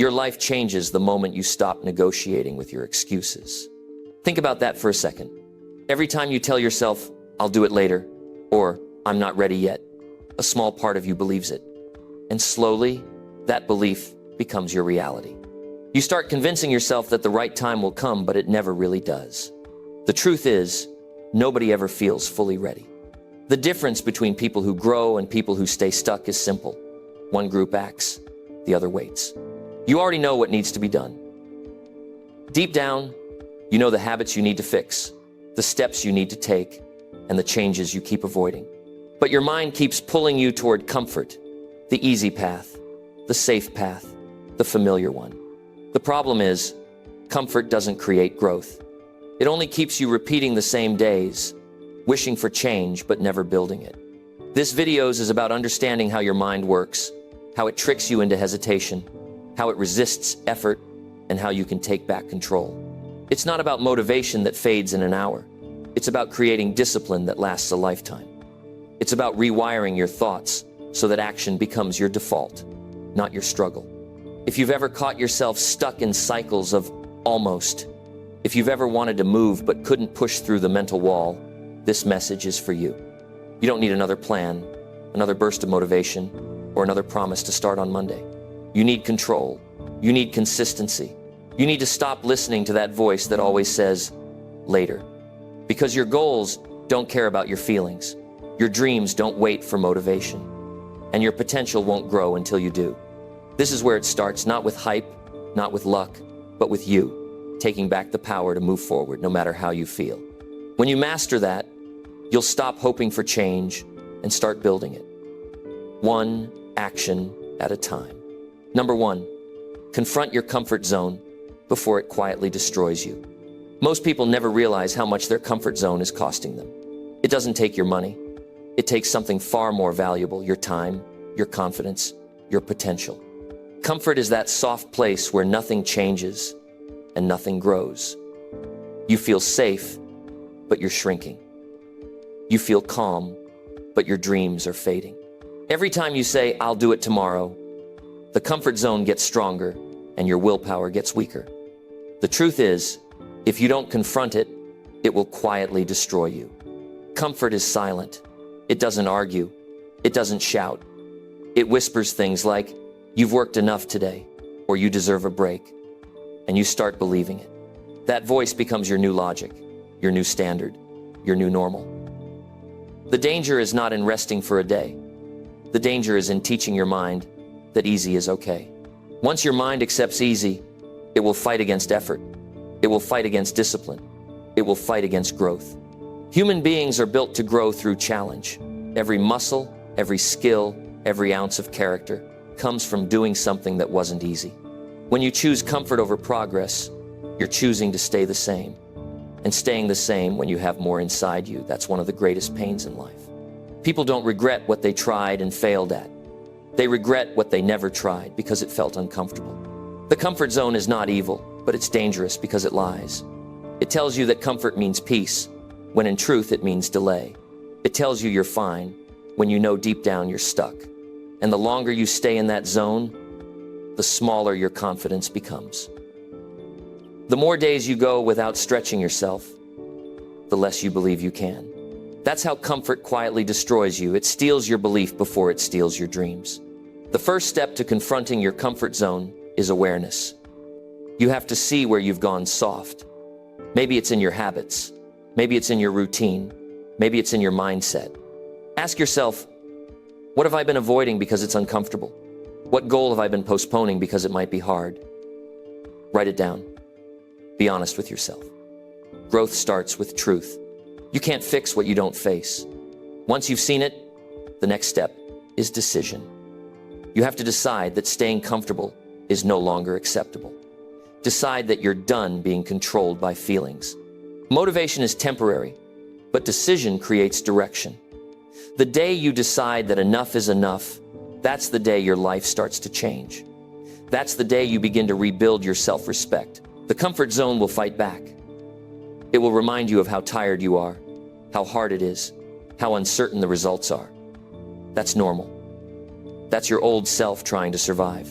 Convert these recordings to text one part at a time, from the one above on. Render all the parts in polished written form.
Your life changes the moment you stop negotiating with your excuses. Think about that for a second. Every time you tell yourself, "I'll do it later," or "I'm not ready yet," a small part of you believes it. And slowly, that belief becomes your reality. You start convincing yourself that the right time will come, but it never really does. The truth is, nobody ever feels fully ready. The difference between people who grow and people who stay stuck is simple. One group acts, the other waits. You already know what needs to be done. Deep down, you know the habits you need to fix, the steps you need to take, and the changes you keep avoiding. But your mind keeps pulling you toward comfort, the easy path, the safe path, the familiar one. The problem is, comfort doesn't create growth. It only keeps you repeating the same days, wishing for change but never building it. This video is about understanding how your mind works, how it tricks you into hesitation, how it resists effort, and how you can take back control. It's not about motivation that fades in an hour. It's about creating discipline that lasts a lifetime. It's about rewiring your thoughts so that action becomes your default, not your struggle. If you've ever caught yourself stuck in cycles of almost, if you've ever wanted to move but couldn't push through the mental wall, this message is for you. You don't need another plan, another burst of motivation, or another promise to start on Monday. You need control. You need consistency. You need to stop listening to that voice that always says, later. Because your goals don't care about your feelings. Your dreams don't wait for motivation. And your potential won't grow until you do. This is where it starts, not with hype, not with luck, but with you, taking back the power to move forward no matter how you feel. When you master that, you'll stop hoping for change and start building it. One action at a time. Number one, confront your comfort zone before it quietly destroys you. Most people never realize how much their comfort zone is costing them. It doesn't take your money. It takes something far more valuable, your time, your confidence, your potential. Comfort is that soft place where nothing changes and nothing grows. You feel safe, but you're shrinking. You feel calm, but your dreams are fading. Every time you say, "I'll do it tomorrow," the comfort zone gets stronger and your willpower gets weaker. The truth is, if you don't confront it, it will quietly destroy you. Comfort is silent. It doesn't argue. It doesn't shout. It whispers things like, "You've worked enough today," or "You deserve a break," and you start believing it. That voice becomes your new logic, your new standard, your new normal. The danger is not in resting for a day. The danger is in teaching your mind that easy is okay. Once your mind accepts easy, it will fight against effort. It will fight against discipline. It will fight against growth. Human beings are built to grow through challenge. Every muscle, every skill, every ounce of character comes from doing something that wasn't easy. When you choose comfort over progress, you're choosing to stay the same. And staying the same when you have more inside you, that's one of the greatest pains in life. People don't regret what they tried and failed at. They regret what they never tried because it felt uncomfortable. The comfort zone is not evil, but it's dangerous because it lies. It tells you that comfort means peace, when in truth it means delay. It tells you you're fine, when you know deep down you're stuck. And the longer you stay in that zone, the smaller your confidence becomes. The more days you go without stretching yourself, the less you believe you can. That's how comfort quietly destroys you. It steals your belief before it steals your dreams. The first step to confronting your comfort zone is awareness. You have to see where you've gone soft. Maybe it's in your habits. Maybe it's in your routine. Maybe it's in your mindset. Ask yourself, what have I been avoiding because it's uncomfortable? What goal have I been postponing because it might be hard? Write it down. Be honest with yourself. Growth starts with truth. You can't fix what you don't face. Once you've seen it, the next step is decision. You have to decide that staying comfortable is no longer acceptable. Decide that you're done being controlled by feelings. Motivation is temporary, but decision creates direction. The day you decide that enough is enough, that's the day your life starts to change. That's the day you begin to rebuild your self-respect. The comfort zone will fight back. It will remind you of how tired you are, how hard it is, how uncertain the results are. That's normal. That's your old self trying to survive.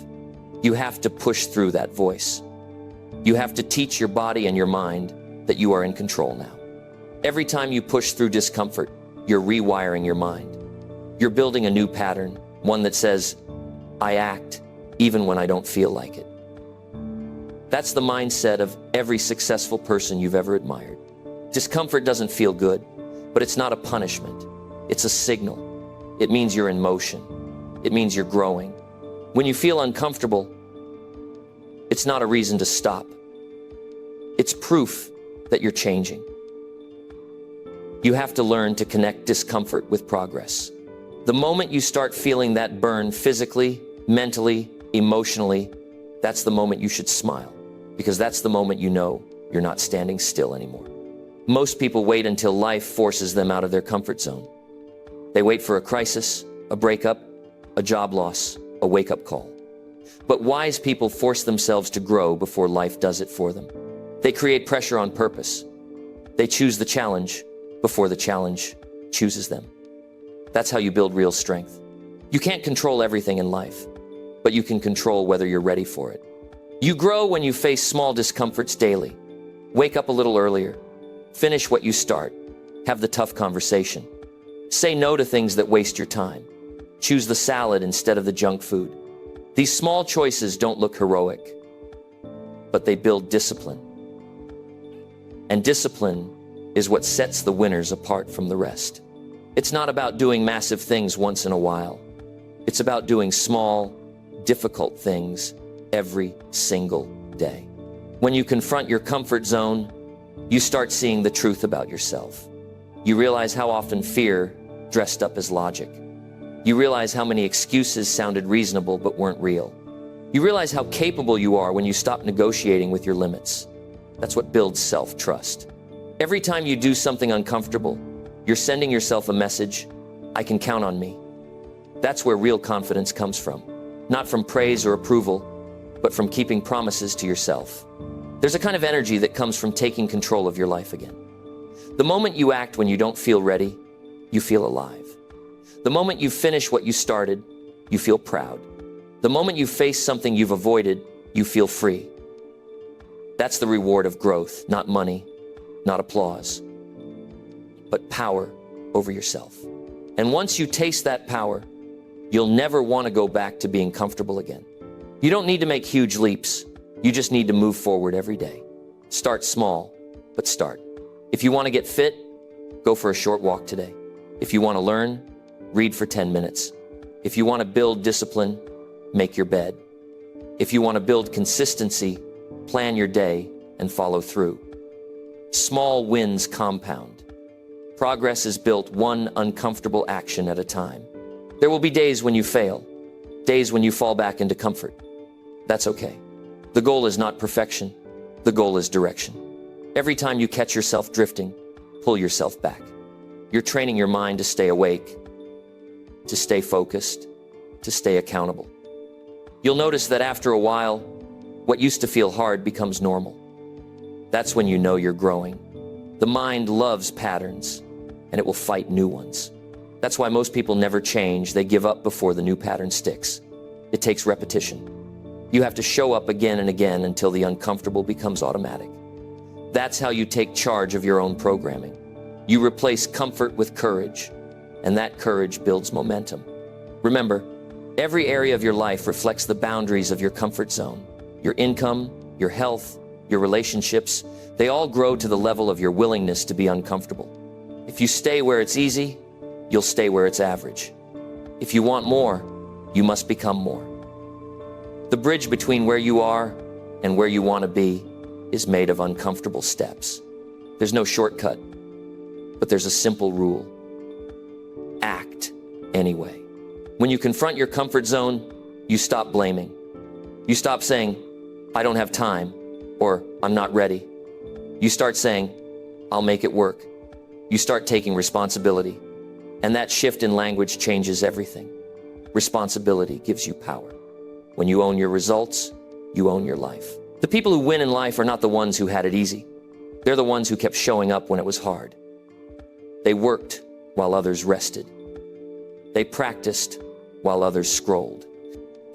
You have to push through that voice. You have to teach your body and your mind that you are in control now. Every time you push through discomfort, you're rewiring your mind. You're building a new pattern, one that says, I act even when I don't feel like it. That's the mindset of every successful person you've ever admired. Discomfort doesn't feel good, but it's not a punishment. It's a signal. It means you're in motion. It means you're growing. When you feel uncomfortable, it's not a reason to stop. It's proof that you're changing. You have to learn to connect discomfort with progress. The moment you start feeling that burn physically, mentally, emotionally, that's the moment you should smile, because that's the moment you know you're not standing still anymore. Most people wait until life forces them out of their comfort zone. They wait for a crisis, a breakup, a job loss, a wake-up call. But wise people force themselves to grow before life does it for them. They create pressure on purpose. They choose the challenge before the challenge chooses them. That's how you build real strength. You can't control everything in life, but you can control whether you're ready for it. You grow when you face small discomforts daily. Wake up a little earlier. Finish what you start. Have the tough conversation. Say no to things that waste your time. Choose the salad instead of the junk food. These small choices don't look heroic, but they build discipline. And discipline is what sets the winners apart from the rest. It's not about doing massive things once in a while. It's about doing small, difficult things every single day. When you confront your comfort zone, you start seeing the truth about yourself. You realize how often fear dressed up as logic. You realize how many excuses sounded reasonable but weren't real. You realize how capable you are when you stop negotiating with your limits. That's what builds self-trust. Every time you do something uncomfortable, you're sending yourself a message, I can count on me. That's where real confidence comes from. Not from praise or approval, but from keeping promises to yourself. There's a kind of energy that comes from taking control of your life again. The moment you act when you don't feel ready, you feel alive. The moment you finish what you started, you feel proud. The moment you face something you've avoided, you feel free. That's the reward of growth, not money, not applause, but power over yourself. And once you taste that power, you'll never want to go back to being comfortable again. You don't need to make huge leaps. You just need to move forward every day. Start small, but start. If you want to get fit, go for a short walk today. If you want to learn, read for 10 minutes. If you want to build discipline, make your bed. If you want to build consistency, plan your day and follow through. Small wins compound. Progress is built one uncomfortable action at a time. There will be days when you fail, days when you fall back into comfort. That's okay. The goal is not perfection. The goal is direction. Every time you catch yourself drifting, pull yourself back. You're training your mind to stay awake, to stay focused, to stay accountable. You'll notice that after a while, what used to feel hard becomes normal. That's when you know you're growing. The mind loves patterns, and it will fight new ones. That's why most people never change. They give up before the new pattern sticks. It takes repetition. You have to show up again and again until the uncomfortable becomes automatic. That's how you take charge of your own programming. You replace comfort with courage, and that courage builds momentum. Remember, every area of your life reflects the boundaries of your comfort zone. Your income, your health, your relationships, they all grow to the level of your willingness to be uncomfortable. If you stay where it's easy, you'll stay where it's average. If you want more, you must become more. The bridge between where you are and where you want to be is made of uncomfortable steps. There's no shortcut, but there's a simple rule. Act anyway. When you confront your comfort zone, you stop blaming. You stop saying, I don't have time, or I'm not ready. You start saying, I'll make it work. You start taking responsibility. And that shift in language changes everything. Responsibility gives you power. When you own your results, you own your life. The people who win in life are not the ones who had it easy. They're the ones who kept showing up when it was hard. They worked while others rested. They practiced while others scrolled.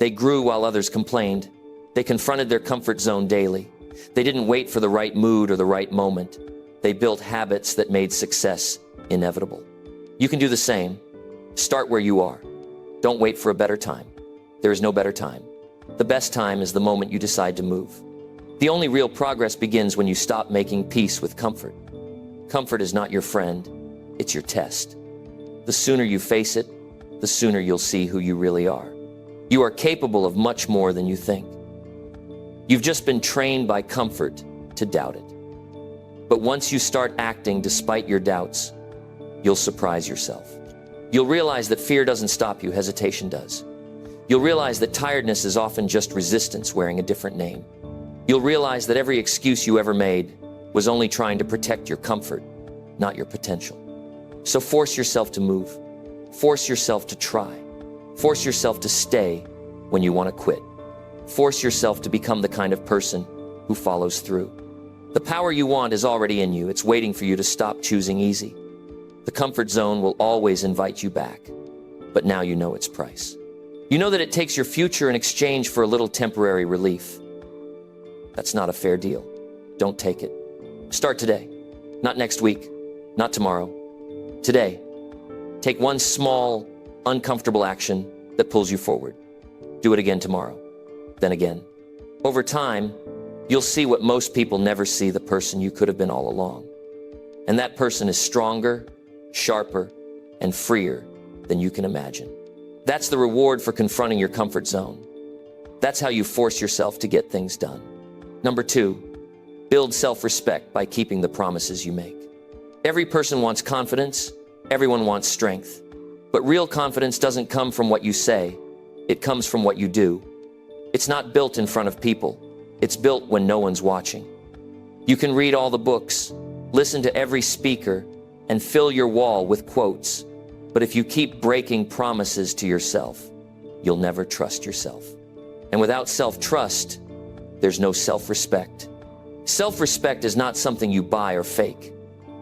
They grew while others complained. They confronted their comfort zone daily. They didn't wait for the right mood or the right moment. They built habits that made success inevitable. You can do the same. Start where you are. Don't wait for a better time. There is no better time. The best time is the moment you decide to move. The only real progress begins when you stop making peace with comfort. Comfort is not your friend, it's your test. The sooner you face it, the sooner you'll see who you really are. You are capable of much more than you think. You've just been trained by comfort to doubt it. But once you start acting despite your doubts, you'll surprise yourself. You'll realize that fear doesn't stop you, hesitation does. You'll realize that tiredness is often just resistance wearing a different name. You'll realize that every excuse you ever made was only trying to protect your comfort, not your potential. So force yourself to move. Force yourself to try. Force yourself to stay when you want to quit. Force yourself to become the kind of person who follows through. The power you want is already in you. It's waiting for you to stop choosing easy. The comfort zone will always invite you back, but now you know its price. You know that it takes your future in exchange for a little temporary relief. That's not a fair deal. Don't take it. Start today. Not next week. Not tomorrow. Today. Take one small, uncomfortable action that pulls you forward. Do it again tomorrow. Then again. Over time, you'll see what most people never see: the person you could have been all along. And that person is stronger, sharper, and freer than you can imagine. That's the reward for confronting your comfort zone. That's how you force yourself to get things done. Number 2, build self-respect by keeping the promises you make. Every person wants confidence. Everyone wants strength. But real confidence doesn't come from what you say. It comes from what you do. It's not built in front of people. It's built when no one's watching. You can read all the books, listen to every speaker, and fill your wall with quotes. But if you keep breaking promises to yourself, you'll never trust yourself. And without self-trust, there's no self-respect. Self-respect is not something you buy or fake.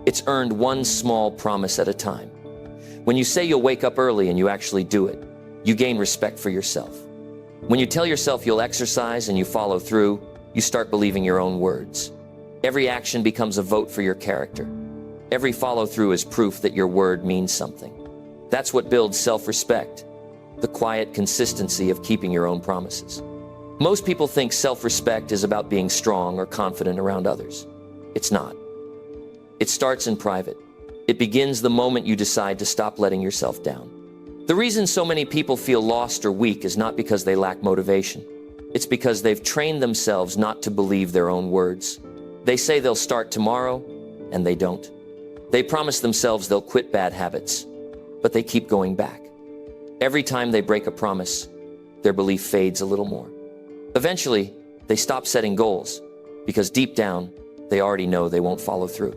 It's earned one small promise at a time. When you say you'll wake up early and you actually do it, you gain respect for yourself. When you tell yourself you'll exercise and you follow through, you start believing your own words. Every action becomes a vote for your character. Every follow-through is proof that your word means something. That's what builds self-respect, the quiet consistency of keeping your own promises. Most people think self-respect is about being strong or confident around others. It's not. It starts in private. It begins the moment you decide to stop letting yourself down. The reason so many people feel lost or weak is not because they lack motivation. It's because they've trained themselves not to believe their own words. They say they'll start tomorrow, and they don't. They promise themselves they'll quit bad habits, but they keep going back. Every time they break a promise, their belief fades a little more. Eventually, they stop setting goals because deep down, they already know they won't follow through.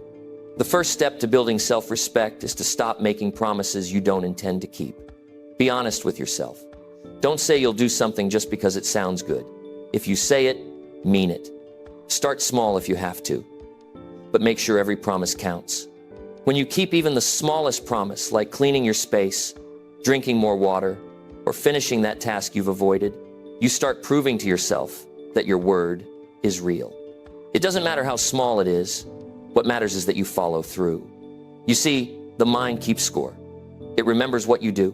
The first step to building self-respect is to stop making promises you don't intend to keep. Be honest with yourself. Don't say you'll do something just because it sounds good. If you say it, mean it. Start small if you have to, but make sure every promise counts. When you keep even the smallest promise, like cleaning your space, drinking more water, or finishing that task you've avoided, you start proving to yourself that your word is real. It doesn't matter how small it is. What matters is that you follow through. You see, the mind keeps score. It remembers what you do.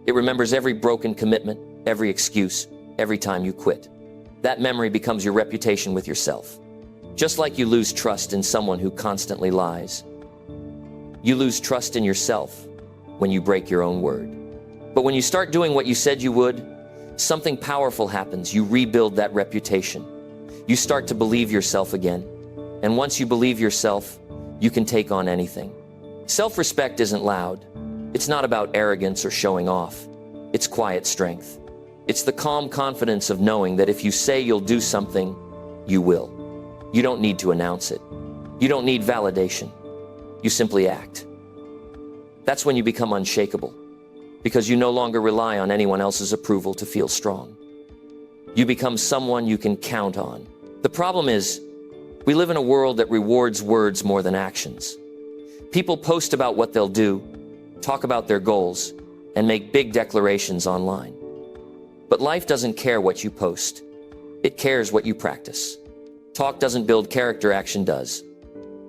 It remembers every broken commitment, every excuse, every time you quit. That memory becomes your reputation with yourself. Just like you lose trust in someone who constantly lies, you lose trust in yourself when you break your own word. But when you start doing what you said you would, something powerful happens. You rebuild that reputation. You start to believe yourself again. And once you believe yourself, you can take on anything. Self-respect isn't loud. It's not about arrogance or showing off. It's quiet strength. It's the calm confidence of knowing that if you say you'll do something, you will. You don't need to announce it. You don't need validation. You simply act. That's when you become unshakable, because you no longer rely on anyone else's approval to feel strong. You become someone you can count on. The problem is, we live in a world that rewards words more than actions. People post about what they'll do, talk about their goals, and make big declarations online. But life doesn't care what you post. It cares what you practice. Talk doesn't build character, action does.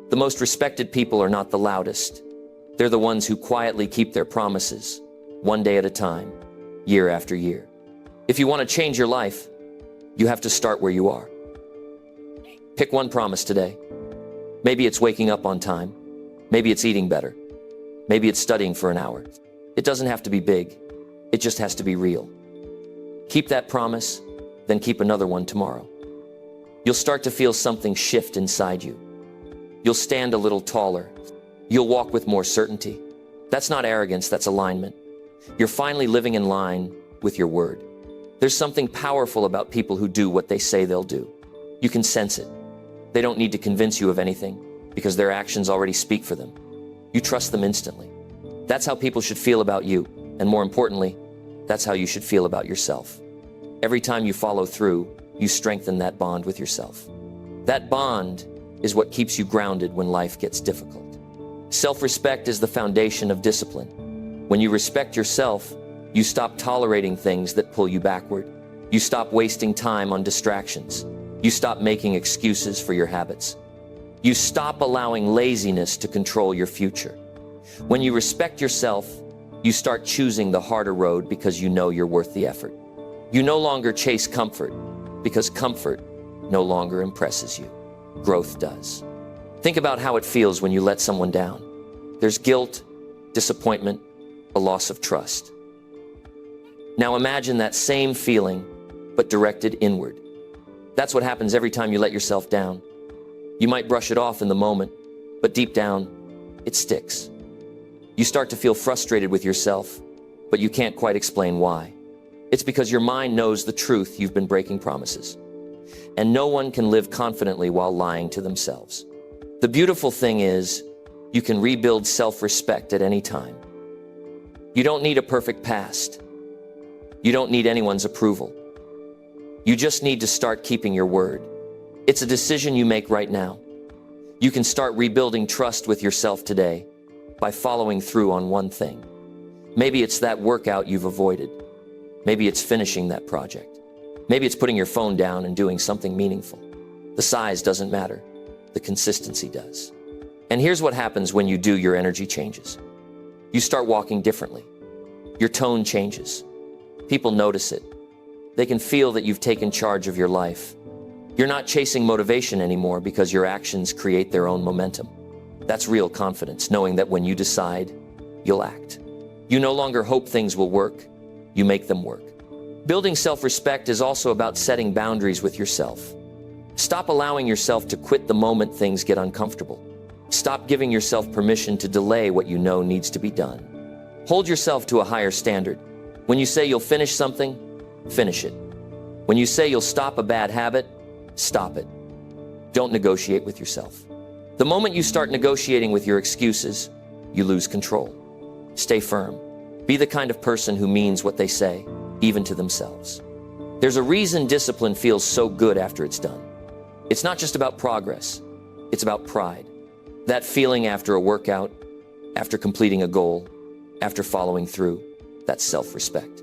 The most respected people are not the loudest. They're the ones who quietly keep their promises, one day at a time, year after year. If you want to change your life, you have to start where you are. Pick one promise today. Maybe it's waking up on time. Maybe it's eating better. Maybe it's studying for an hour. It doesn't have to be big. It just has to be real. Keep that promise, then keep another one tomorrow. You'll start to feel something shift inside you. You'll stand a little taller. You'll walk with more certainty. That's not arrogance, that's alignment. You're finally living in line with your word. There's something powerful about people who do what they say they'll do. You can sense it. They don't need to convince you of anything because their actions already speak for them. You trust them instantly. That's how people should feel about you. And more importantly, that's how you should feel about yourself. Every time you follow through, you strengthen that bond with yourself. That bond is what keeps you grounded when life gets difficult. Self-respect is the foundation of discipline. When you respect yourself, you stop tolerating things that pull you backward. You stop wasting time on distractions. You stop making excuses for your habits. You stop allowing laziness to control your future. When you respect yourself, you start choosing the harder road because you know you're worth the effort. You no longer chase comfort because comfort no longer impresses you. Growth does. Think about how it feels when you let someone down. There's guilt, disappointment, a loss of trust. Now imagine that same feeling, but directed inward. That's what happens every time you let yourself down. You might brush it off in the moment, but deep down, it sticks. You start to feel frustrated with yourself, but you can't quite explain why. It's because your mind knows the truth. You've been breaking promises. And no one can live confidently while lying to themselves. The beautiful thing is, you can rebuild self-respect at any time. You don't need a perfect past. You don't need anyone's approval. You just need to start keeping your word. It's a decision you make right now. You can start rebuilding trust with yourself today by following through on one thing. Maybe it's that workout you've avoided. Maybe it's finishing that project. Maybe it's putting your phone down and doing something meaningful. The size doesn't matter. The consistency does. And here's what happens when you do. Your energy changes. You start walking differently. Your tone changes. People notice it. They can feel that you've taken charge of your life. You're not chasing motivation anymore because your actions create their own momentum. That's real confidence, knowing that when you decide, you'll act. You no longer hope things will work. You make them work. Building self-respect is also about setting boundaries with yourself. Stop allowing yourself to quit the moment things get uncomfortable. Stop giving yourself permission to delay what you know needs to be done. Hold yourself to a higher standard. When you say you'll finish something, finish it. When you say you'll stop a bad habit, stop it. Don't negotiate with yourself. The moment you start negotiating with your excuses, you lose control. Stay firm. Be the kind of person who means what they say, even to themselves. There's a reason discipline feels so good after it's done. It's not just about progress. It's about pride. That feeling after a workout, after completing a goal, after following through, that's self-respect.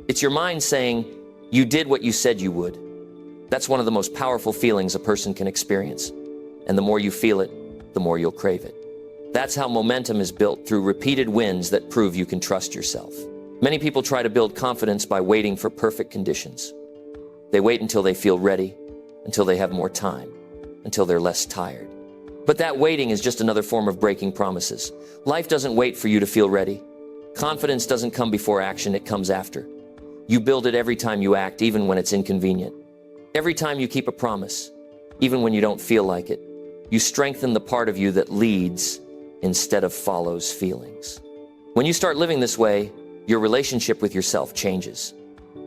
It's your mind saying, you did what you said you would. That's one of the most powerful feelings a person can experience. And the more you feel it, the more you'll crave it. That's how momentum is built, through repeated wins that prove you can trust yourself. Many people try to build confidence by waiting for perfect conditions. They wait until they feel ready, until they have more time, until they're less tired. But that waiting is just another form of breaking promises. Life doesn't wait for you to feel ready. Confidence doesn't come before action, it comes after. You build it every time you act, even when it's inconvenient. Every time you keep a promise, even when you don't feel like it. You strengthen the part of you that leads instead of follows feelings. When you start living this way, your relationship with yourself changes.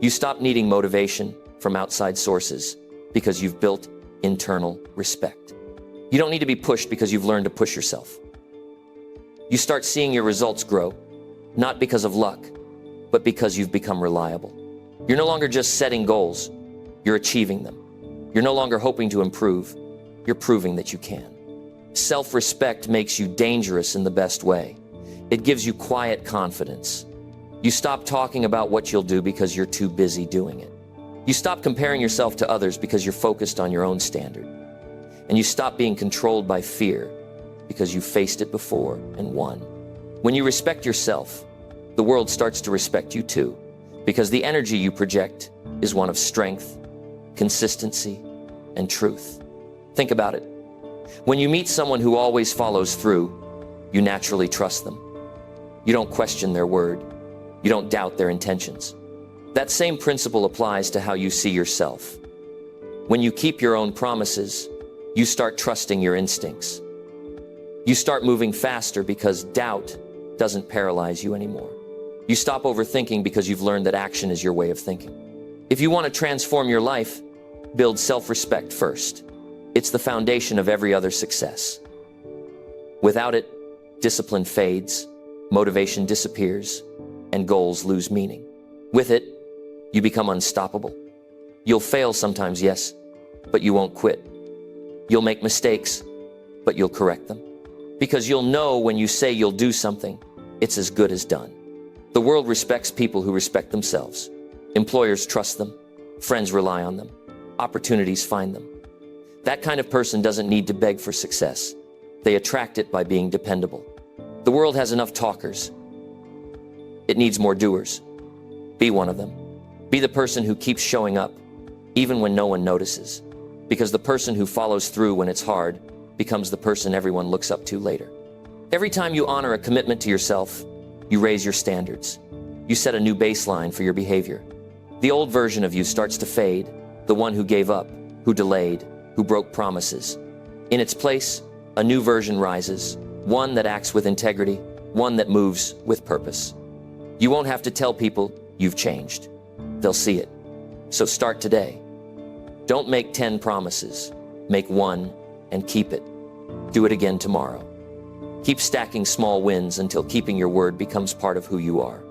You stop needing motivation from outside sources because you've built internal respect. You don't need to be pushed because you've learned to push yourself. You start seeing your results grow, not because of luck, but because you've become reliable. You're no longer just setting goals, you're achieving them. You're no longer hoping to improve, you're proving that you can. Self-respect makes you dangerous in the best way. It gives you quiet confidence. You stop talking about what you'll do because you're too busy doing it. You stop comparing yourself to others because you're focused on your own standard. And you stop being controlled by fear because you faced it before and won. When you respect yourself, the world starts to respect you too, because the energy you project is one of strength, consistency, and truth. Think about it. When you meet someone who always follows through, you naturally trust them. You don't question their word. You don't doubt their intentions. That same principle applies to how you see yourself. When you keep your own promises, you start trusting your instincts. You start moving faster because doubt doesn't paralyze you anymore. You stop overthinking because you've learned that action is your way of thinking. If you want to transform your life, build self-respect first. It's the foundation of every other success. Without it, discipline fades, motivation disappears, and goals lose meaning. With it, you become unstoppable. You'll fail sometimes, yes, but you won't quit. You'll make mistakes, but you'll correct them. Because you'll know when you say you'll do something, it's as good as done. The world respects people who respect themselves. Employers trust them. Friends rely on them. Opportunities find them. That kind of person doesn't need to beg for success. They attract it by being dependable. The world has enough talkers. It needs more doers. Be one of them. Be the person who keeps showing up, even when no one notices. Because the person who follows through when it's hard becomes the person everyone looks up to later. Every time you honor a commitment to yourself, you raise your standards. You set a new baseline for your behavior. The old version of you starts to fade, the one who gave up, who delayed, who broke promises. In its place, a new version rises, one that acts with integrity, one that moves with purpose. You won't have to tell people you've changed. They'll see it. So start today. Don't make 10 promises. Make one and keep it. Do it again tomorrow. Keep stacking small wins until keeping your word becomes part of who you are.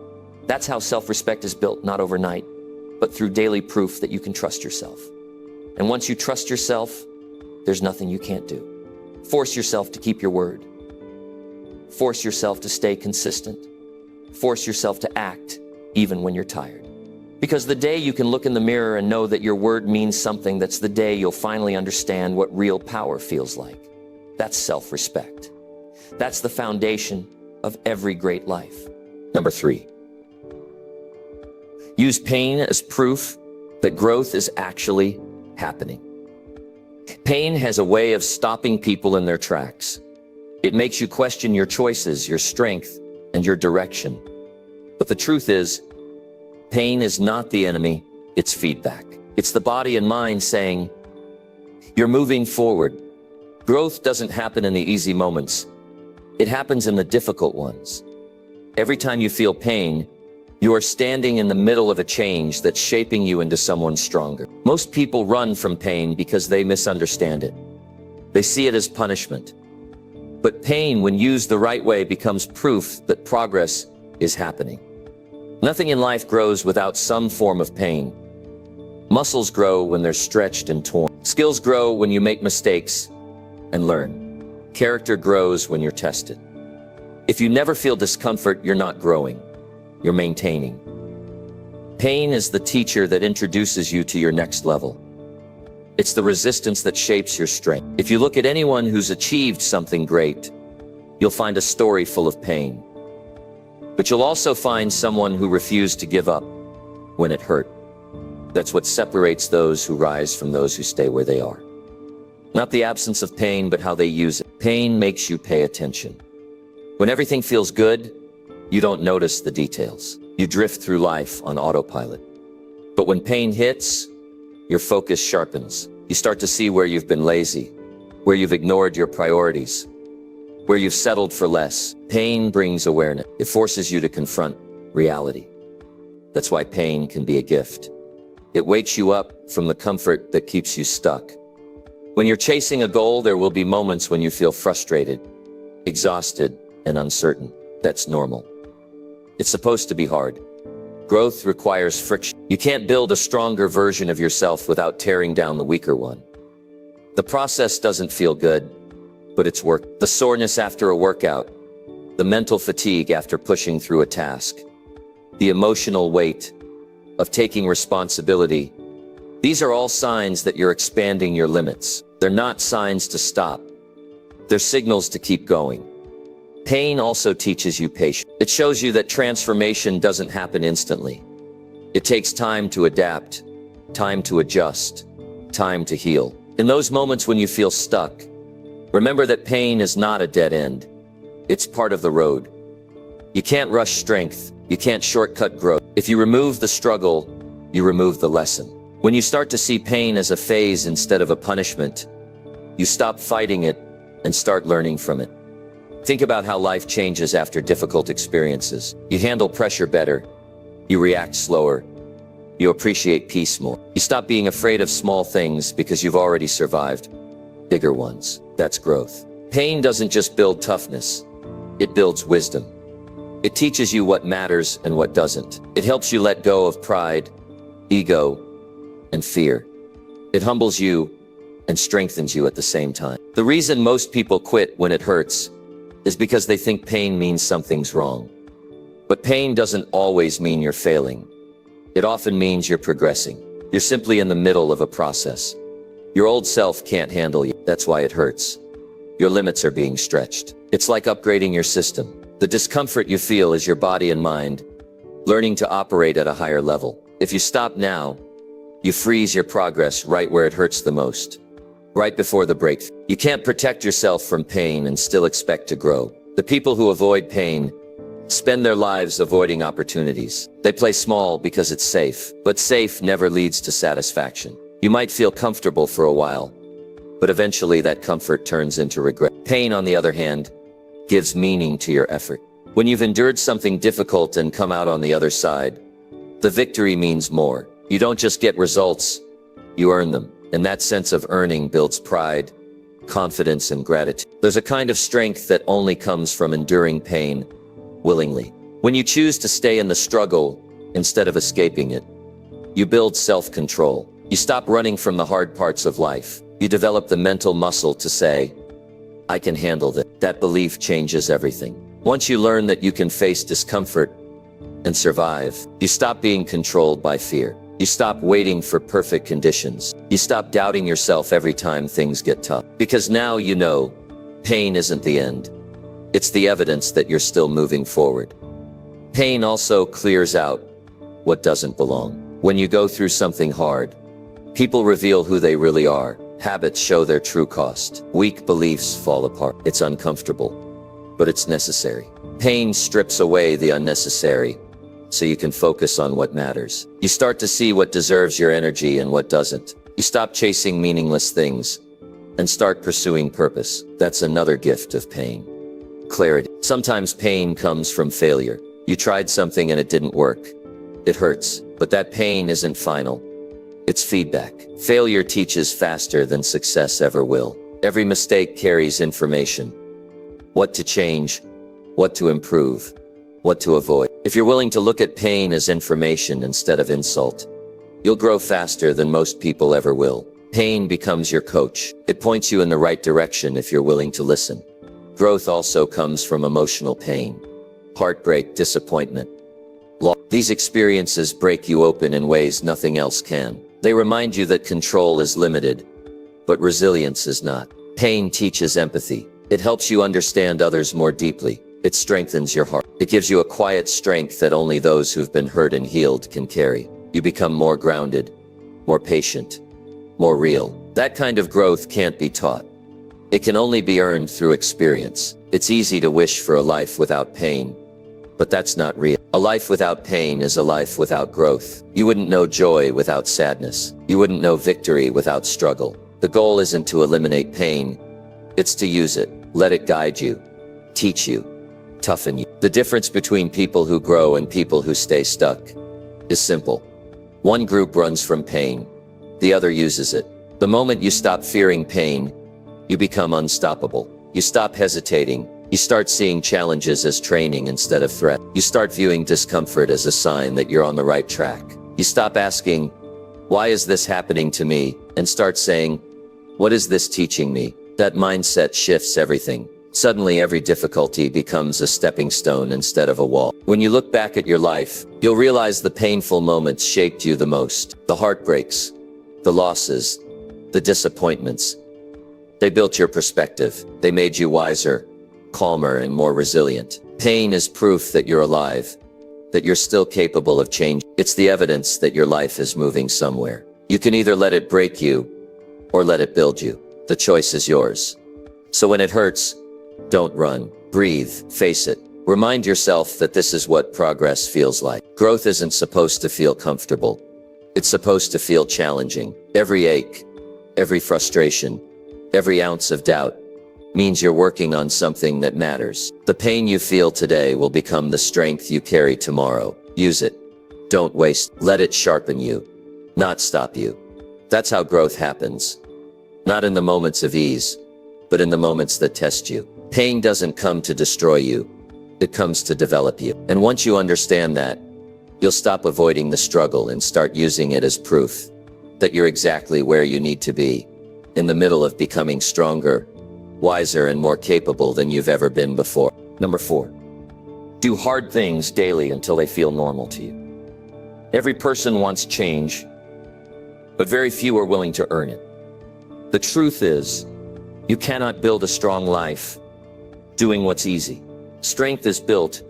That's how self-respect is built, not overnight, but through daily proof that you can trust yourself. And once you trust yourself, there's nothing you can't do. Force yourself to keep your word. Force yourself to stay consistent. Force yourself to act even when you're tired. Because the day you can look in the mirror and know that your word means something, that's the day you'll finally understand what real power feels like. That's self-respect. That's the foundation of every great life. Number 3. Use pain as proof that growth is actually happening. Pain has a way of stopping people in their tracks. It makes you question your choices, your strength, and your direction. But the truth is, pain is not the enemy, it's feedback. It's the body and mind saying, you're moving forward. Growth doesn't happen in the easy moments. It happens in the difficult ones. Every time you feel pain, you are standing in the middle of a change that's shaping you into someone stronger. Most people run from pain because they misunderstand it. They see it as punishment. But pain, when used the right way, becomes proof that progress is happening. Nothing in life grows without some form of pain. Muscles grow when they're stretched and torn. Skills grow when you make mistakes and learn. Character grows when you're tested. If you never feel discomfort, you're not growing. You're maintaining. Pain is the teacher that introduces you to your next level. It's the resistance that shapes your strength. If you look at anyone who's achieved something great, you'll find a story full of pain. But you'll also find someone who refused to give up when it hurt. That's what separates those who rise from those who stay where they are. Not the absence of pain, but how they use it. Pain makes you pay attention. When everything feels good, you don't notice the details. You drift through life on autopilot. But when pain hits, your focus sharpens. You start to see where you've been lazy, where you've ignored your priorities, where you've settled for less. Pain brings awareness. It forces you to confront reality. That's why pain can be a gift. It wakes you up from the comfort that keeps you stuck. When you're chasing a goal, there will be moments when you feel frustrated, exhausted, and uncertain. That's normal. It's supposed to be hard. Growth requires friction. You can't build a stronger version of yourself without tearing down the weaker one. The process doesn't feel good, but it's work. The soreness after a workout, the mental fatigue after pushing through a task, the emotional weight of taking responsibility These are all signs that you're expanding your limits. They're not signs to stop. They're signals to keep going. Pain also teaches you patience. It shows you that transformation doesn't happen instantly. It takes time to adapt, time to adjust, time to heal. In those moments when you feel stuck, remember that pain is not a dead end. It's part of the road. You can't rush strength. You can't shortcut growth. If you remove the struggle, you remove the lesson. When you start to see pain as a phase instead of a punishment, you stop fighting it and start learning from it. Think about how life changes after difficult experiences. You handle pressure better. You react slower. You appreciate peace more. You stop being afraid of small things because you've already survived bigger ones. That's growth. Pain doesn't just build toughness. It builds wisdom. It teaches you what matters and what doesn't. It helps you let go of pride, ego, and fear. It humbles you and strengthens you at the same time. The reason most people quit when it hurts is because they think pain means something's wrong. But pain doesn't always mean you're failing. It often means you're progressing. You're simply in the middle of a process. Your old self can't handle you. That's why it hurts. Your limits are being stretched. It's like upgrading your system. The discomfort you feel is your body and mind learning to operate at a higher level. If you stop now, you freeze your progress right where it hurts the most, right before the breakthrough. You can't protect yourself from pain and still expect to grow. The people who avoid pain spend their lives avoiding opportunities. They play small because it's safe, but safe never leads to satisfaction. You might feel comfortable for a while, but eventually that comfort turns into regret. Pain, on the other hand, gives meaning to your effort. When you've endured something difficult and come out on the other side, the victory means more. You don't just get results, you earn them. And that sense of earning builds pride, confidence, and gratitude. There's a kind of strength that only comes from enduring pain willingly. When you choose to stay in the struggle instead of escaping it, you build self-control. You stop running from the hard parts of life. You develop the mental muscle to say, I can handle this. That belief changes everything. Once you learn that you can face discomfort and survive, you stop being controlled by fear. You stop waiting for perfect conditions. You stop doubting yourself every time things get tough. Because now you know, pain isn't the end. It's the evidence that you're still moving forward. Pain also clears out what doesn't belong. When you go through something hard, people reveal who they really are. Habits show their true cost. Weak beliefs fall apart. It's uncomfortable, but it's necessary. Pain strips away the unnecessary, so you can focus on what matters. You start to see what deserves your energy and what doesn't. You stop chasing meaningless things and start pursuing purpose. That's another gift of pain. Clarity. Sometimes pain comes from failure. You tried something and it didn't work. It hurts, but that pain isn't final. It's feedback. Failure teaches faster than success ever will. Every mistake carries information. What to change, what to improve, what to avoid. If you're willing to look at pain as information instead of insult, you'll grow faster than most people ever will. Pain becomes your coach. It points you in the right direction if you're willing to listen. Growth also comes from emotional pain. Heartbreak, disappointment, loss. These experiences break you open in ways nothing else can. They remind you that control is limited, but resilience is not. Pain teaches empathy. It helps you understand others more deeply. It strengthens your heart. It gives you a quiet strength that only those who've been hurt and healed can carry. You become more grounded, more patient, more real. That kind of growth can't be taught. It can only be earned through experience. It's easy to wish for a life without pain, but that's not real. A life without pain is a life without growth. You wouldn't know joy without sadness. You wouldn't know victory without struggle. The goal isn't to eliminate pain. It's to use it. Let it guide you, teach you, toughen you. The difference between people who grow and people who stay stuck is simple. One group runs from pain. The other uses it. The moment you stop fearing pain, you become unstoppable. You stop hesitating. You start seeing challenges as training instead of threat. You start viewing discomfort as a sign that you're on the right track. You stop asking, why is this happening to me? And start saying, what is this teaching me? That mindset shifts everything. Suddenly every difficulty becomes a stepping stone instead of a wall. When you look back at your life, you'll realize the painful moments shaped you the most. The heartbreaks, The losses, the disappointments, they built your perspective. They made you wiser, calmer, and more resilient. Pain is proof that you're alive, that you're still capable of change. It's the evidence that your life is moving somewhere. You can either let it break you or let it build you. The choice is yours. So when it hurts, don't run. Breathe, face it. Remind yourself that this is what progress feels like. Growth isn't supposed to feel comfortable. It's supposed to feel challenging. Every ache, every frustration, every ounce of doubt means you're working on something that matters. The pain you feel today will become the strength you carry tomorrow. Use it. Don't waste. Let it sharpen you, not stop you. That's how growth happens. Not in the moments of ease, but in the moments that test you. Pain doesn't come to destroy you. It comes to develop you. And once you understand that, you'll stop avoiding the struggle and start using it as proof that you're exactly where you need to be, in the middle of becoming stronger, wiser, and more capable than you've ever been before. Number 4, do hard things daily until they feel normal to you. Every person wants change, but very few are willing to earn it. The truth is, you cannot build a strong life doing what's easy. Strength is built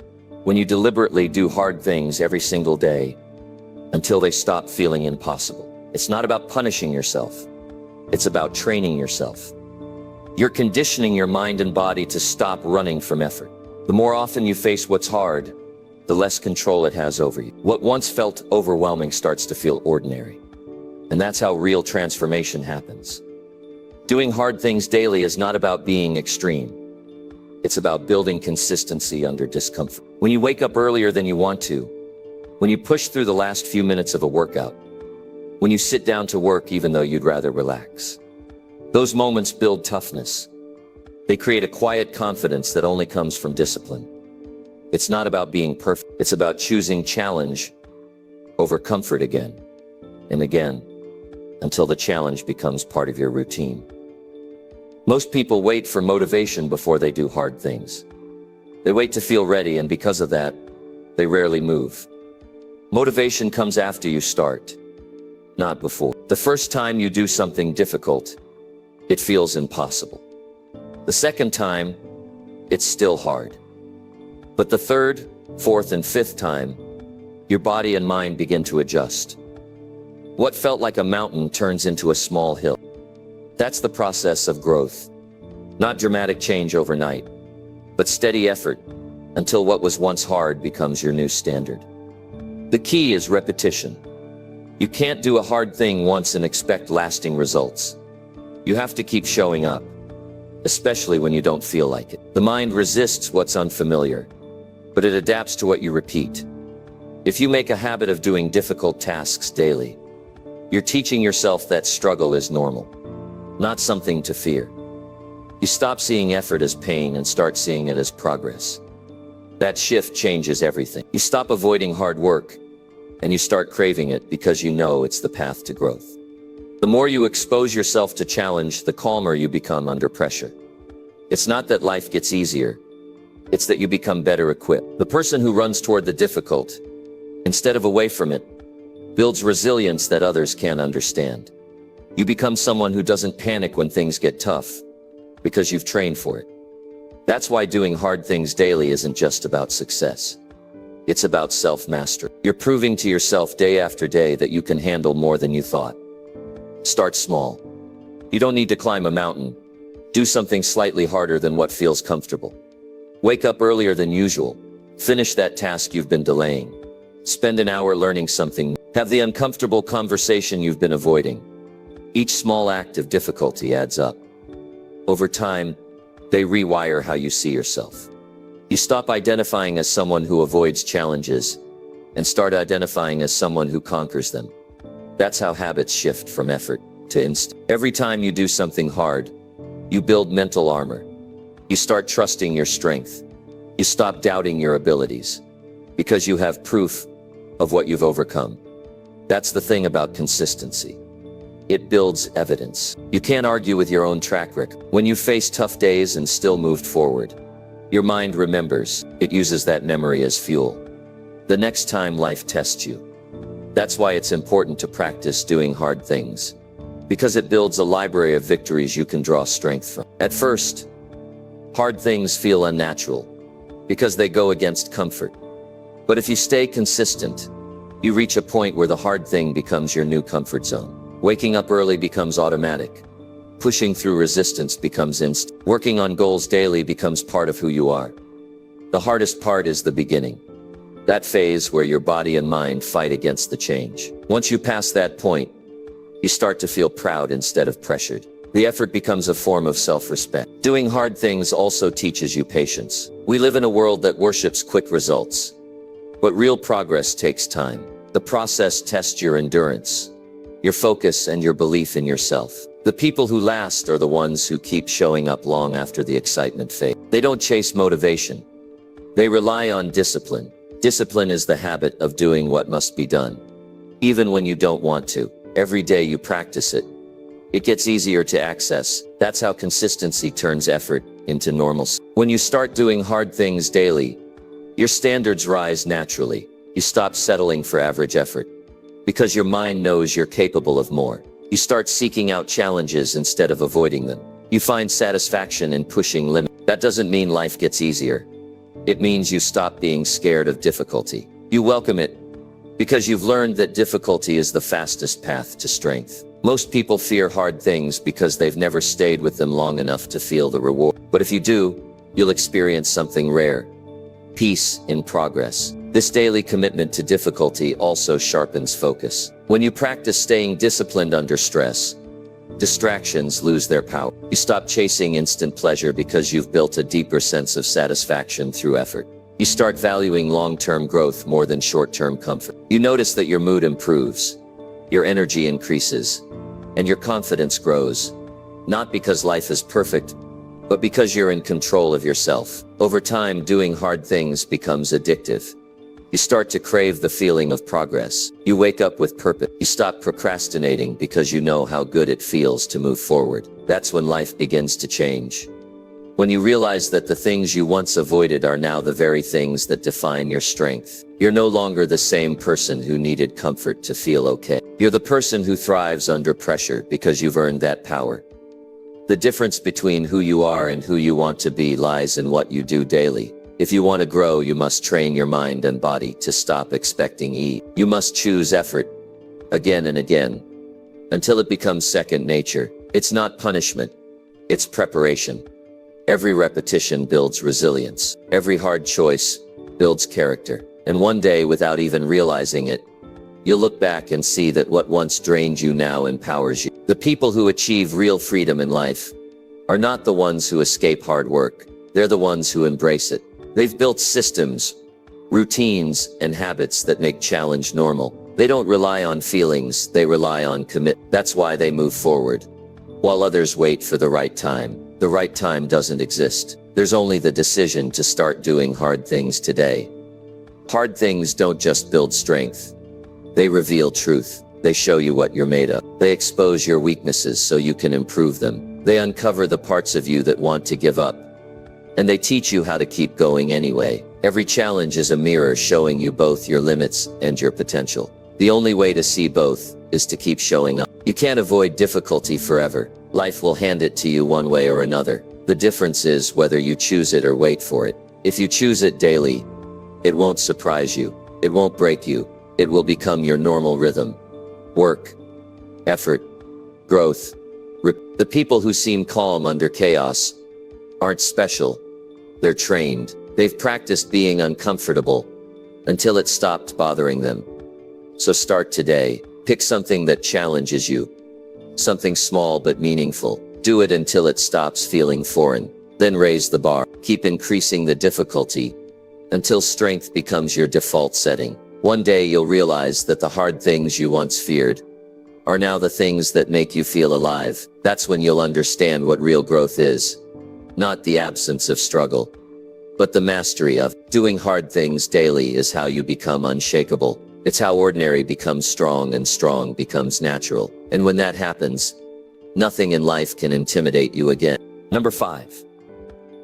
when you deliberately do hard things every single day until they stop feeling impossible. It's not about punishing yourself. It's about training yourself. You're conditioning your mind and body to stop running from effort. The more often you face what's hard, the less control it has over you. What once felt overwhelming starts to feel ordinary. And that's how real transformation happens. Doing hard things daily is not about being extreme. It's about building consistency under discomfort. When you wake up earlier than you want to, when you push through the last few minutes of a workout, when you sit down to work even though you'd rather relax. Those moments build toughness. They create a quiet confidence that only comes from discipline. It's not about being perfect. It's about choosing challenge over comfort again and again until the challenge becomes part of your routine. Most people wait for motivation before they do hard things. They wait to feel ready, and because of that, they rarely move. Motivation comes after you start, not before. The first time you do something difficult, it feels impossible. The second time, it's still hard. But the third, fourth, and fifth time, your body and mind begin to adjust. What felt like a mountain turns into a small hill. That's the process of growth. Not dramatic change overnight, but steady effort until what was once hard becomes your new standard. The key is repetition. You can't do a hard thing once and expect lasting results. You have to keep showing up, especially when you don't feel like it. The mind resists what's unfamiliar, but it adapts to what you repeat. If you make a habit of doing difficult tasks daily, you're teaching yourself that struggle is normal, not something to fear. You stop seeing effort as pain and start seeing it as progress. That shift changes everything. You stop avoiding hard work, and you start craving it because you know it's the path to growth. The more you expose yourself to challenge, the calmer you become under pressure. It's not that life gets easier, it's that you become better equipped. The person who runs toward the difficult, instead of away from it, builds resilience that others can't understand. You become someone who doesn't panic when things get tough, because you've trained for it. That's why doing hard things daily isn't just about success. It's about self-mastery. You're proving to yourself day after day that you can handle more than you thought. Start small. You don't need to climb a mountain. Do something slightly harder than what feels comfortable. Wake up earlier than usual. Finish that task you've been delaying. Spend an hour learning something. Have the uncomfortable conversation you've been avoiding. Each small act of difficulty adds up. Over time, they rewire how you see yourself. You stop identifying as someone who avoids challenges and start identifying as someone who conquers them. That's how habits shift from effort to instinct. Every time you do something hard, you build mental armor. You start trusting your strength. You stop doubting your abilities because you have proof of what you've overcome. That's the thing about consistency. It builds evidence. You can't argue with your own track record. When you face tough days and still moved forward, your mind remembers. It uses that memory as fuel. The next time life tests you. That's why it's important to practice doing hard things because it builds a library of victories you can draw strength from. At first, hard things feel unnatural because they go against comfort. But if you stay consistent, you reach a point where the hard thing becomes your new comfort zone. Waking up early becomes automatic. Pushing through resistance becomes instant. Working on goals daily becomes part of who you are. The hardest part is the beginning. That phase where your body and mind fight against the change. Once you pass that point, you start to feel proud instead of pressured. The effort becomes a form of self-respect. Doing hard things also teaches you patience. We live in a world that worships quick results. But real progress takes time. The process tests your endurance, your focus, and your belief in yourself. The people who last are the ones who keep showing up long after the excitement fades. They don't chase motivation. They rely on discipline. Discipline is the habit of doing what must be done, even when you don't want to. Every day you practice it, it gets easier to access. That's how consistency turns effort into normalcy. When you start doing hard things daily, your standards rise naturally. You stop settling for average effort because your mind knows you're capable of more. You start seeking out challenges instead of avoiding them. You find satisfaction in pushing limits. That doesn't mean life gets easier. It means you stop being scared of difficulty. You welcome it because you've learned that difficulty is the fastest path to strength. Most people fear hard things because they've never stayed with them long enough to feel the reward. But if you do, you'll experience something rare: peace in progress. This daily commitment to difficulty also sharpens focus. When you practice staying disciplined under stress, distractions lose their power. You stop chasing instant pleasure because you've built a deeper sense of satisfaction through effort. You start valuing long-term growth more than short-term comfort. You notice that your mood improves, your energy increases, and your confidence grows, not because life is perfect, but because you're in control of yourself. Over time, doing hard things becomes addictive. You start to crave the feeling of progress. You wake up with purpose. You stop procrastinating because you know how good it feels to move forward. That's when life begins to change. When you realize that the things you once avoided are now the very things that define your strength. You're no longer the same person who needed comfort to feel okay. You're the person who thrives under pressure because you've earned that power. The difference between who you are and who you want to be lies in what you do daily. If you want to grow, you must train your mind and body to stop expecting ease. You must choose effort again and again until it becomes second nature. It's not punishment, it's preparation. Every repetition builds resilience. Every hard choice builds character. And one day, without even realizing it, you'll look back and see that what once drained you now empowers you. The people who achieve real freedom in life are not the ones who escape hard work. They're the ones who embrace it. They've built systems, routines, and habits that make challenge normal. They don't rely on feelings, they rely on commitment. That's why they move forward. While others wait for the right time doesn't exist. There's only the decision to start doing hard things today. Hard things don't just build strength. They reveal truth. They show you what you're made of. They expose your weaknesses so you can improve them. They uncover the parts of you that want to give up. And they teach you how to keep going anyway. Every challenge is a mirror showing you both your limits and your potential. The only way to see both is to keep showing up. You can't avoid difficulty forever. Life will hand it to you one way or another. The difference is whether you choose it or wait for it. If you choose it daily, it won't surprise you. It won't break you. It will become your normal rhythm. Work, effort, growth. The people who seem calm under chaos aren't special. They're trained. They've practiced being uncomfortable until it stopped bothering them. So start today. Pick something that challenges you. Something small but meaningful. Do it until it stops feeling foreign. Then raise the bar. Keep increasing the difficulty until strength becomes your default setting. One day you'll realize that the hard things you once feared are now the things that make you feel alive. That's when you'll understand what real growth is. Not the absence of struggle, but the mastery of doing hard things daily is how you become unshakable. It's how ordinary becomes strong and strong becomes natural. And when that happens, nothing in life can intimidate you again. Number 5,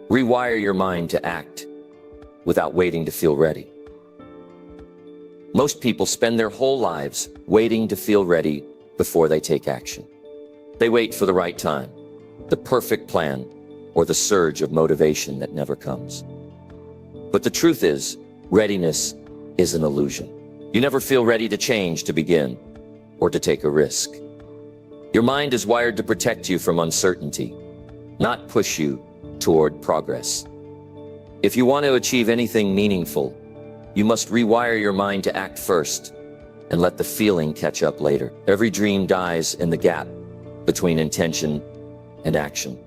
rewire your mind to act without waiting to feel ready. Most people spend their whole lives waiting to feel ready before they take action. They wait for the right time, the perfect plan, or the surge of motivation that never comes. But the truth is, readiness is an illusion. You never feel ready to change, to begin, or to take a risk. Your mind is wired to protect you from uncertainty, not push you toward progress. If you want to achieve anything meaningful, you must rewire your mind to act first and let the feeling catch up later. Every dream dies in the gap between intention and action.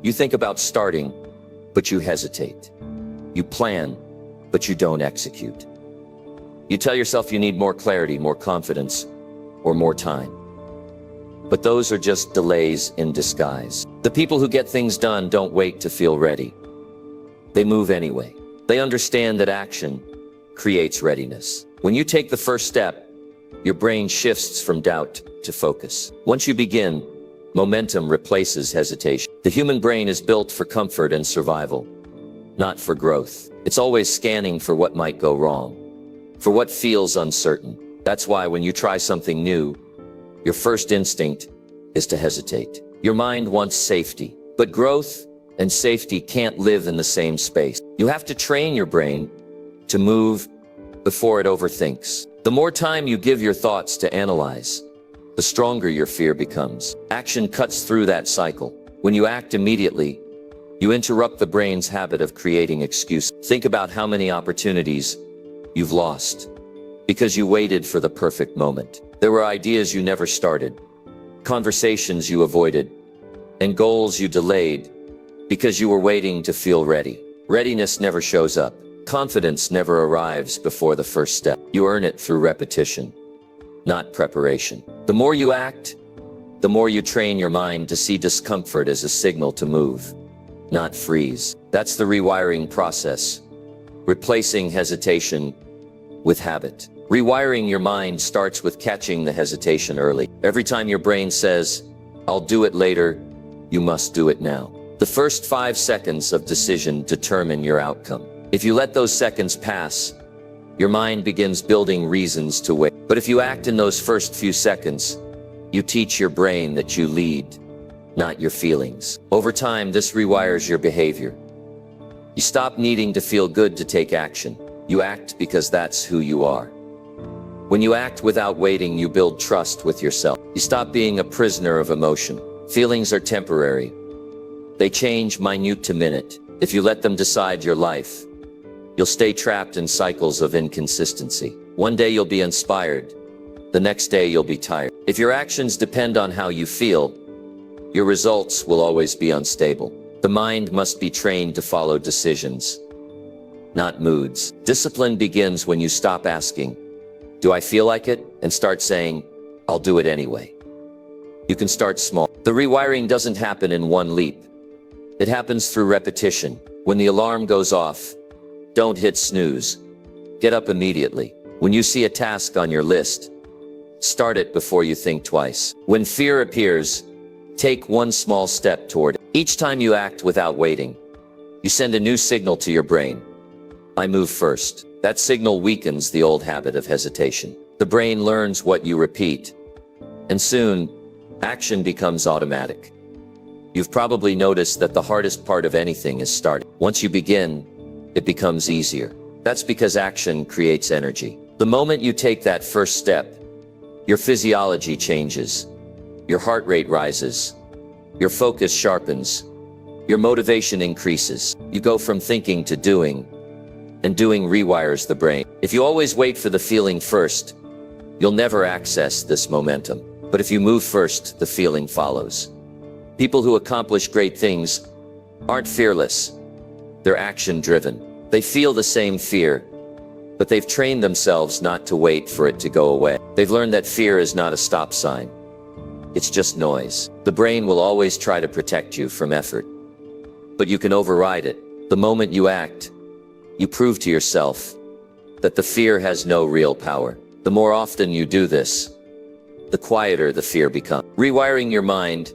You think about starting, but you hesitate. You plan, but you don't execute. You tell yourself you need more clarity, more confidence, or more time. But those are just delays in disguise. The people who get things done don't wait to feel ready. They move anyway. They understand that action creates readiness. When you take the first step, your brain shifts from doubt to focus. Once you begin, momentum replaces hesitation. The human brain is built for comfort and survival, not for growth. It's always scanning for what might go wrong, for what feels uncertain. That's why when you try something new, your first instinct is to hesitate. Your mind wants safety, but growth and safety can't live in the same space. You have to train your brain to move before it overthinks. The more time you give your thoughts to analyze, the stronger your fear becomes. Action cuts through that cycle. When you act immediately, you interrupt the brain's habit of creating excuses. Think about how many opportunities you've lost because you waited for the perfect moment. There were ideas you never started, conversations you avoided, and goals you delayed because you were waiting to feel ready. Readiness never shows up. Confidence never arrives before the first step. You earn it through repetition, not preparation. The more you act, the more you train your mind to see discomfort as a signal to move, not freeze. That's the rewiring process, replacing hesitation with habit. Rewiring your mind starts with catching the hesitation early. Every time your brain says, "I'll do it later," you must do it now. The first 5 seconds of decision determine your outcome. If you let those seconds pass, your mind begins building reasons to wait. But if you act in those first few seconds, you teach your brain that you lead, not your feelings. Over time, this rewires your behavior. You stop needing to feel good to take action. You act because that's who you are. When you act without waiting, you build trust with yourself. You stop being a prisoner of emotion. Feelings are temporary. They change minute to minute. If you let them decide your life, you'll stay trapped in cycles of inconsistency. One day you'll be inspired. The next day you'll be tired. If your actions depend on how you feel, your results will always be unstable. The mind must be trained to follow decisions, not moods. Discipline begins when you stop asking, "Do I feel like it?" and start saying, "I'll do it anyway." You can start small. The rewiring doesn't happen in one leap. It happens through repetition. When the alarm goes off, don't hit snooze. Get up immediately. When you see a task on your list, start it before you think twice. When fear appears, take one small step toward it. Each time you act without waiting, you send a new signal to your brain. I move first. That signal weakens the old habit of hesitation. The brain learns what you repeat, and soon, action becomes automatic. You've probably noticed that the hardest part of anything is starting. Once you begin, it becomes easier. That's because action creates energy. The moment you take that first step, your physiology changes, your heart rate rises, your focus sharpens, your motivation increases. You go from thinking to doing, and doing rewires the brain. If you always wait for the feeling first, you'll never access this momentum. But if you move first, the feeling follows. People who accomplish great things aren't fearless. They're action-driven. They feel the same fear, but they've trained themselves not to wait for it to go away. They've learned that fear is not a stop sign. It's just noise. The brain will always try to protect you from effort, but you can override it. The moment you act, you prove to yourself that the fear has no real power. The more often you do this, the quieter the fear becomes. Rewiring your mind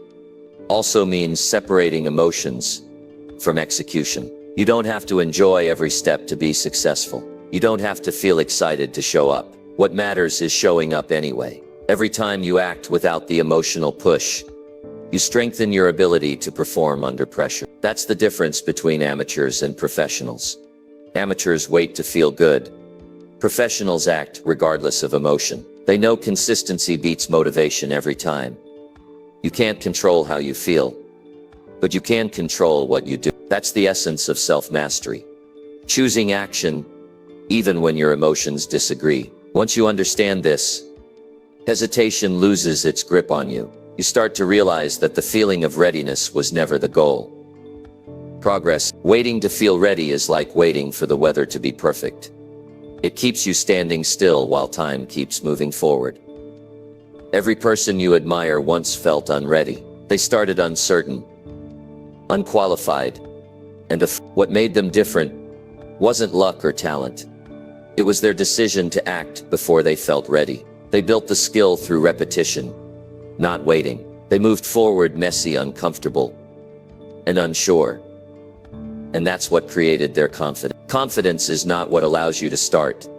also means separating emotions from execution. You don't have to enjoy every step to be successful. You don't have to feel excited to show up. What matters is showing up anyway. Every time you act without the emotional push, You strengthen your ability to perform under pressure. That's the difference between amateurs and professionals. Amateurs wait to feel good. Professionals act regardless of emotion. They know consistency beats motivation every time. You can't control how you feel, but you can control what you do. That's the essence of self-mastery. Choosing action, even when your emotions disagree. Once you understand this, hesitation loses its grip on you. You start to realize that the feeling of readiness was never the goal. Progress, waiting to feel ready, is like waiting for the weather to be perfect. It keeps you standing still while time keeps moving forward. Every person you admire once felt unready. They started uncertain, unqualified, and what made them different wasn't luck or talent. It was their decision to act before they felt ready. They built the skill through repetition, not waiting. They moved forward messy, uncomfortable, and unsure. And that's what created their confidence. Confidence is not what allows you to start.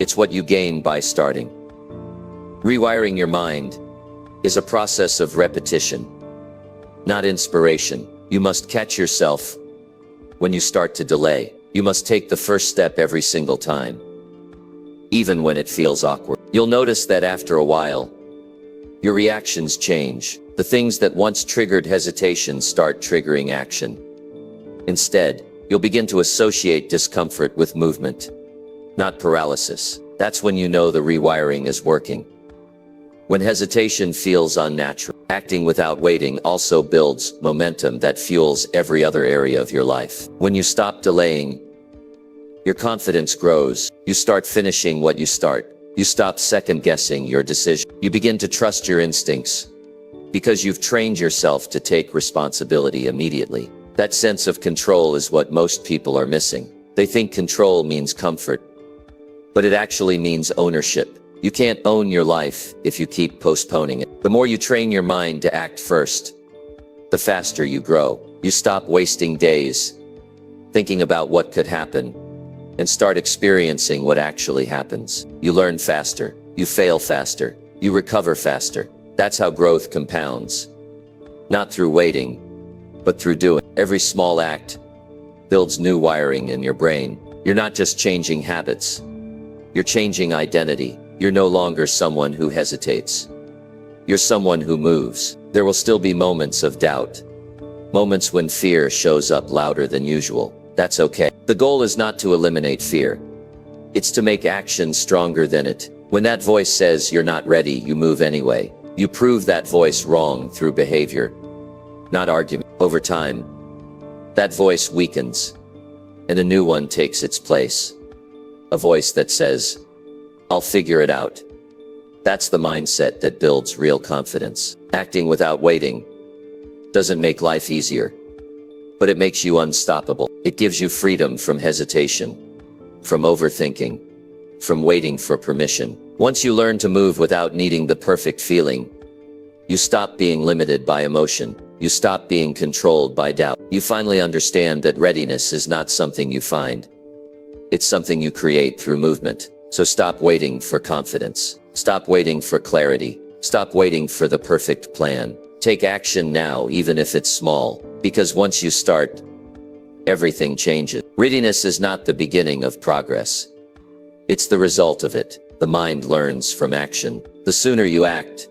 It's what you gain by starting. Rewiring your mind is a process of repetition, not inspiration. You must catch yourself when you start to delay. You must take the first step every single time, even when it feels awkward. You'll notice that after a while, your reactions change. The things that once triggered hesitation start triggering action. Instead, you'll begin to associate discomfort with movement, not paralysis. That's when you know the rewiring is working. When hesitation feels unnatural, acting without waiting also builds momentum that fuels every other area of your life. When you stop delaying, your confidence grows. You start finishing what you start. You stop second-guessing your decision. You begin to trust your instincts because you've trained yourself to take responsibility immediately. That sense of control is what most people are missing. They think control means comfort, but it actually means ownership. You can't own your life if you keep postponing it. The more you train your mind to act first, the faster you grow. You stop wasting days thinking about what could happen and start experiencing what actually happens. You learn faster, you fail faster, you recover faster. That's how growth compounds. Not through waiting, but through doing. Every small act builds new wiring in your brain. You're not just changing habits, you're changing identity. You're no longer someone who hesitates. You're someone who moves. There will still be moments of doubt, moments when fear shows up louder than usual. That's okay. The goal is not to eliminate fear. It's to make action stronger than it. When that voice says you're not ready, you move anyway. You prove that voice wrong through behavior, not argument. Over time, that voice weakens, and a new one takes its place. A voice that says, I'll figure it out. That's the mindset that builds real confidence. Acting without waiting doesn't make life easier, but it makes you unstoppable. It gives you freedom from hesitation, from overthinking, from waiting for permission. Once you learn to move without needing the perfect feeling, you stop being limited by emotion. You stop being controlled by doubt. You finally understand that readiness is not something you find. It's something you create through movement. So stop waiting for confidence. Stop waiting for clarity. Stop waiting for the perfect plan. Take action now, even if it's small, because once you start, everything changes. Readiness is not the beginning of progress. It's the result of it. The mind learns from action. The sooner you act,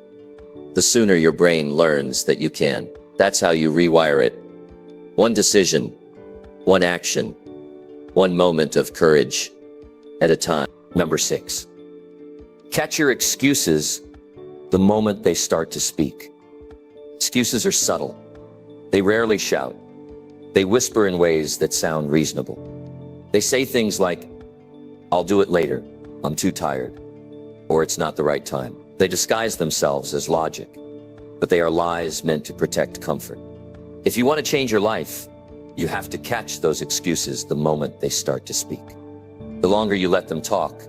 the sooner your brain learns that you can. That's how you rewire it. One decision, one action, one moment of courage at a time. Number 6, catch your excuses the moment they start to speak. Excuses are subtle. They rarely shout. They whisper in ways that sound reasonable. They say things like, I'll do it later, I'm too tired, or it's not the right time. They disguise themselves as logic, but they are lies meant to protect comfort. If you want to change your life, you have to catch those excuses the moment they start to speak. The longer you let them talk,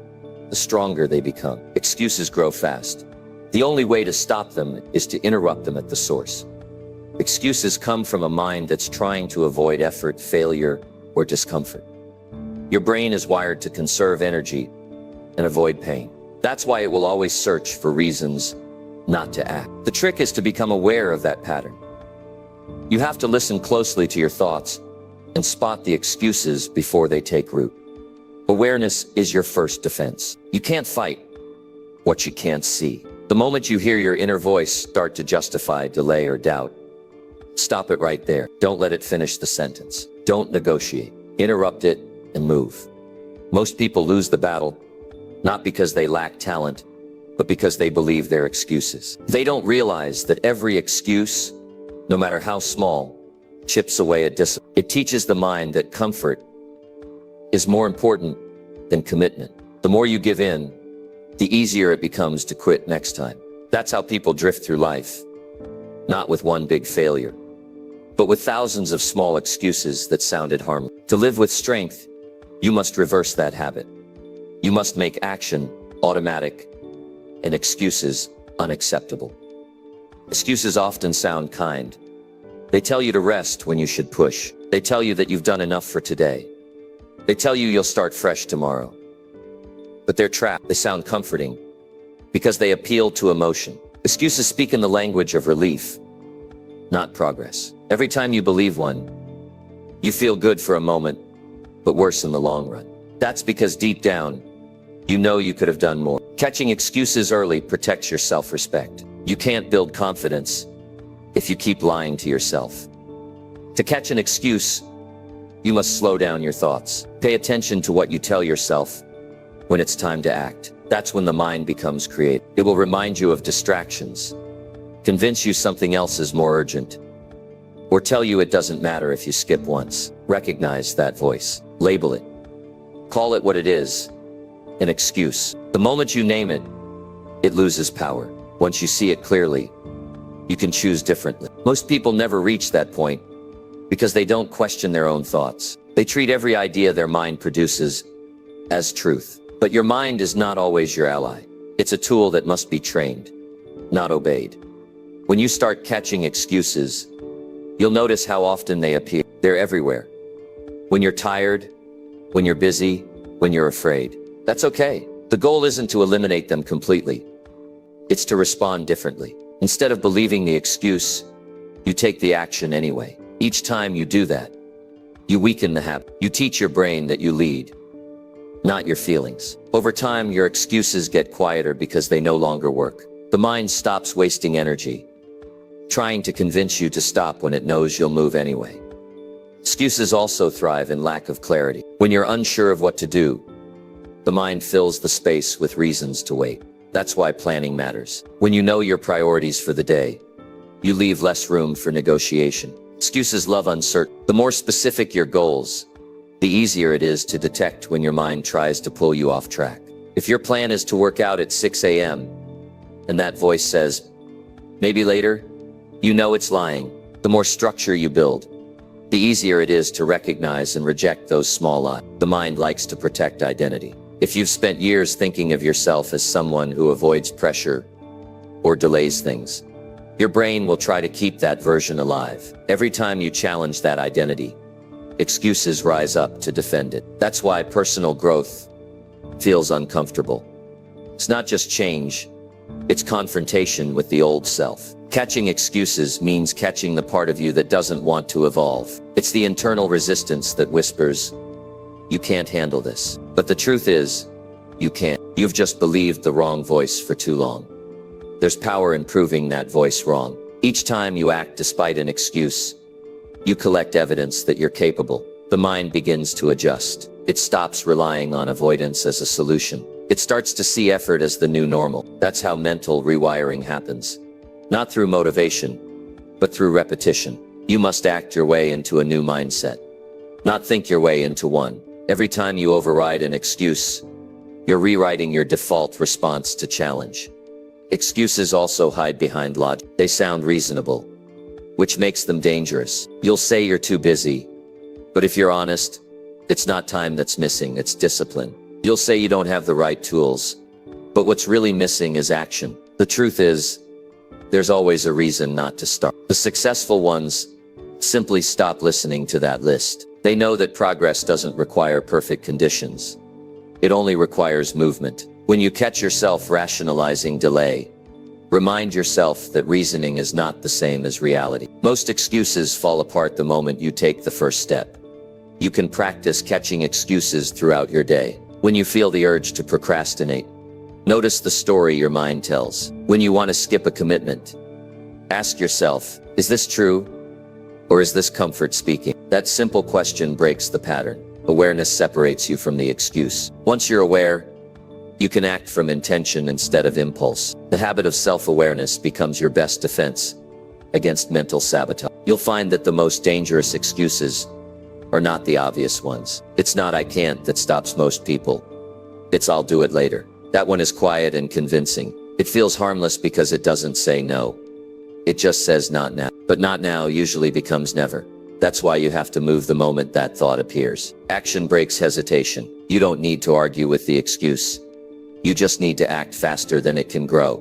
the stronger they become. Excuses grow fast. The only way to stop them is to interrupt them at the source. Excuses come from a mind that's trying to avoid effort, failure, or discomfort. Your brain is wired to conserve energy and avoid pain. That's why it will always search for reasons not to act. The trick is to become aware of that pattern. You have to listen closely to your thoughts and spot the excuses before they take root. Awareness is your first defense. You can't fight what you can't see. The moment you hear your inner voice start to justify, delay, or doubt, stop it right there. Don't let it finish the sentence. Don't negotiate. Interrupt it and move. Most people lose the battle, not because they lack talent, but because they believe their excuses. They don't realize that every excuse, no matter how small, chips away at discipline. It teaches the mind that comfort is more important than commitment. The more you give in, the easier it becomes to quit next time. That's how people drift through life, not with one big failure, but with thousands of small excuses that sounded harmless. To live with strength, you must reverse that habit. You must make action automatic and excuses unacceptable. Excuses often sound kind. They tell you to rest when you should push. They tell you that you've done enough for today. They tell you you'll start fresh tomorrow. But they're trapped. They sound comforting because they appeal to emotion. Excuses speak in the language of relief, not progress. Every time you believe one, you feel good for a moment, but worse in the long run. That's because deep down, you know you could have done more. Catching excuses early protects your self-respect. You can't build confidence if you keep lying to yourself. To catch an excuse, you must slow down your thoughts. Pay attention to what you tell yourself when it's time to act. That's when the mind becomes creative. It will remind you of distractions, convince you something else is more urgent, or tell you it doesn't matter if you skip once. Recognize that voice. Label it. Call it what it is, an excuse. The moment you name it, it loses power. Once you see it clearly, you can choose differently. Most people never reach that point because they don't question their own thoughts. They treat every idea their mind produces as truth. But your mind is not always your ally. It's a tool that must be trained, not obeyed. When you start catching excuses, you'll notice how often they appear. They're everywhere. When you're tired, when you're busy, when you're afraid. That's okay. The goal isn't to eliminate them completely. It's to respond differently. Instead of believing the excuse, you take the action anyway. Each time you do that, you weaken the habit. You teach your brain that you lead, not your feelings. Over time, your excuses get quieter because they no longer work. The mind stops wasting energy, trying to convince you to stop when it knows you'll move anyway. Excuses also thrive in lack of clarity. When you're unsure of what to do, the mind fills the space with reasons to wait. That's why planning matters. When you know your priorities for the day, you leave less room for negotiation. Excuses love uncertainty. The more specific your goals, the easier it is to detect when your mind tries to pull you off track. If your plan is to work out at 6 a.m. and that voice says, maybe later, you know it's lying. The more structure you build, the easier it is to recognize and reject those small lies. The mind likes to protect identity. If you've spent years thinking of yourself as someone who avoids pressure or delays things, your brain will try to keep that version alive. Every time you challenge that identity, excuses rise up to defend it. That's why personal growth feels uncomfortable. It's not just change, it's confrontation with the old self. Catching excuses means catching the part of you that doesn't want to evolve. It's the internal resistance that whispers, you can't handle this. But the truth is, you can't. You've just believed the wrong voice for too long. There's power in proving that voice wrong. Each time you act despite an excuse, you collect evidence that you're capable. The mind begins to adjust. It stops relying on avoidance as a solution. It starts to see effort as the new normal. That's how mental rewiring happens. Not through motivation, but through repetition. You must act your way into a new mindset, not think your way into one. Every time you override an excuse, you're rewriting your default response to challenge. Excuses also hide behind logic. They sound reasonable, which makes them dangerous. You'll say you're too busy, but if you're honest, it's not time that's missing, it's discipline. You'll say you don't have the right tools, but what's really missing is action. The truth is, there's always a reason not to start. The successful ones simply stop listening to that list. They know that progress doesn't require perfect conditions. It only requires movement. When you catch yourself rationalizing delay, Remind yourself that reasoning is not the same as reality. Most excuses fall apart the moment you take the first step. You can practice catching excuses throughout your day. When you feel the urge to procrastinate, notice the story your mind tells. When you want to skip a commitment, ask yourself, is this true? Or is this comfort speaking? That simple question breaks the pattern. Awareness separates you from the excuse. Once you're aware, you can act from intention instead of impulse. The habit of self-awareness becomes your best defense against mental sabotage. You'll find that the most dangerous excuses are not the obvious ones. It's not "I can't" that stops most people. It's "I'll do it later." That one is quiet and convincing. It feels harmless because it doesn't say no. It just says "not now." But "not now" usually becomes never. That's why you have to move the moment that thought appears. Action breaks hesitation. You don't need to argue with the excuse. You just need to act faster than it can grow.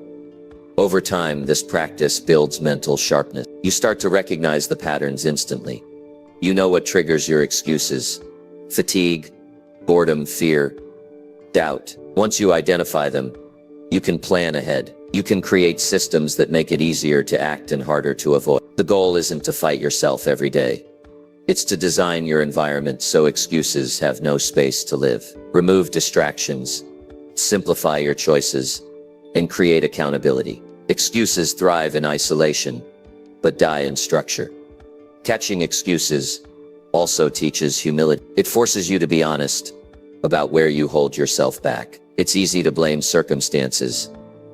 Over time, this practice builds mental sharpness. You start to recognize the patterns instantly. You know what triggers your excuses: fatigue, boredom, fear, doubt. Once you identify them, you can plan ahead. You can create systems that make it easier to act and harder to avoid. The goal isn't to fight yourself every day. It's to design your environment so excuses have no space to live. Remove distractions, simplify your choices, and create accountability. Excuses thrive in isolation, but die in structure. Catching excuses also teaches humility. It forces you to be honest about where you hold yourself back. It's easy to blame circumstances,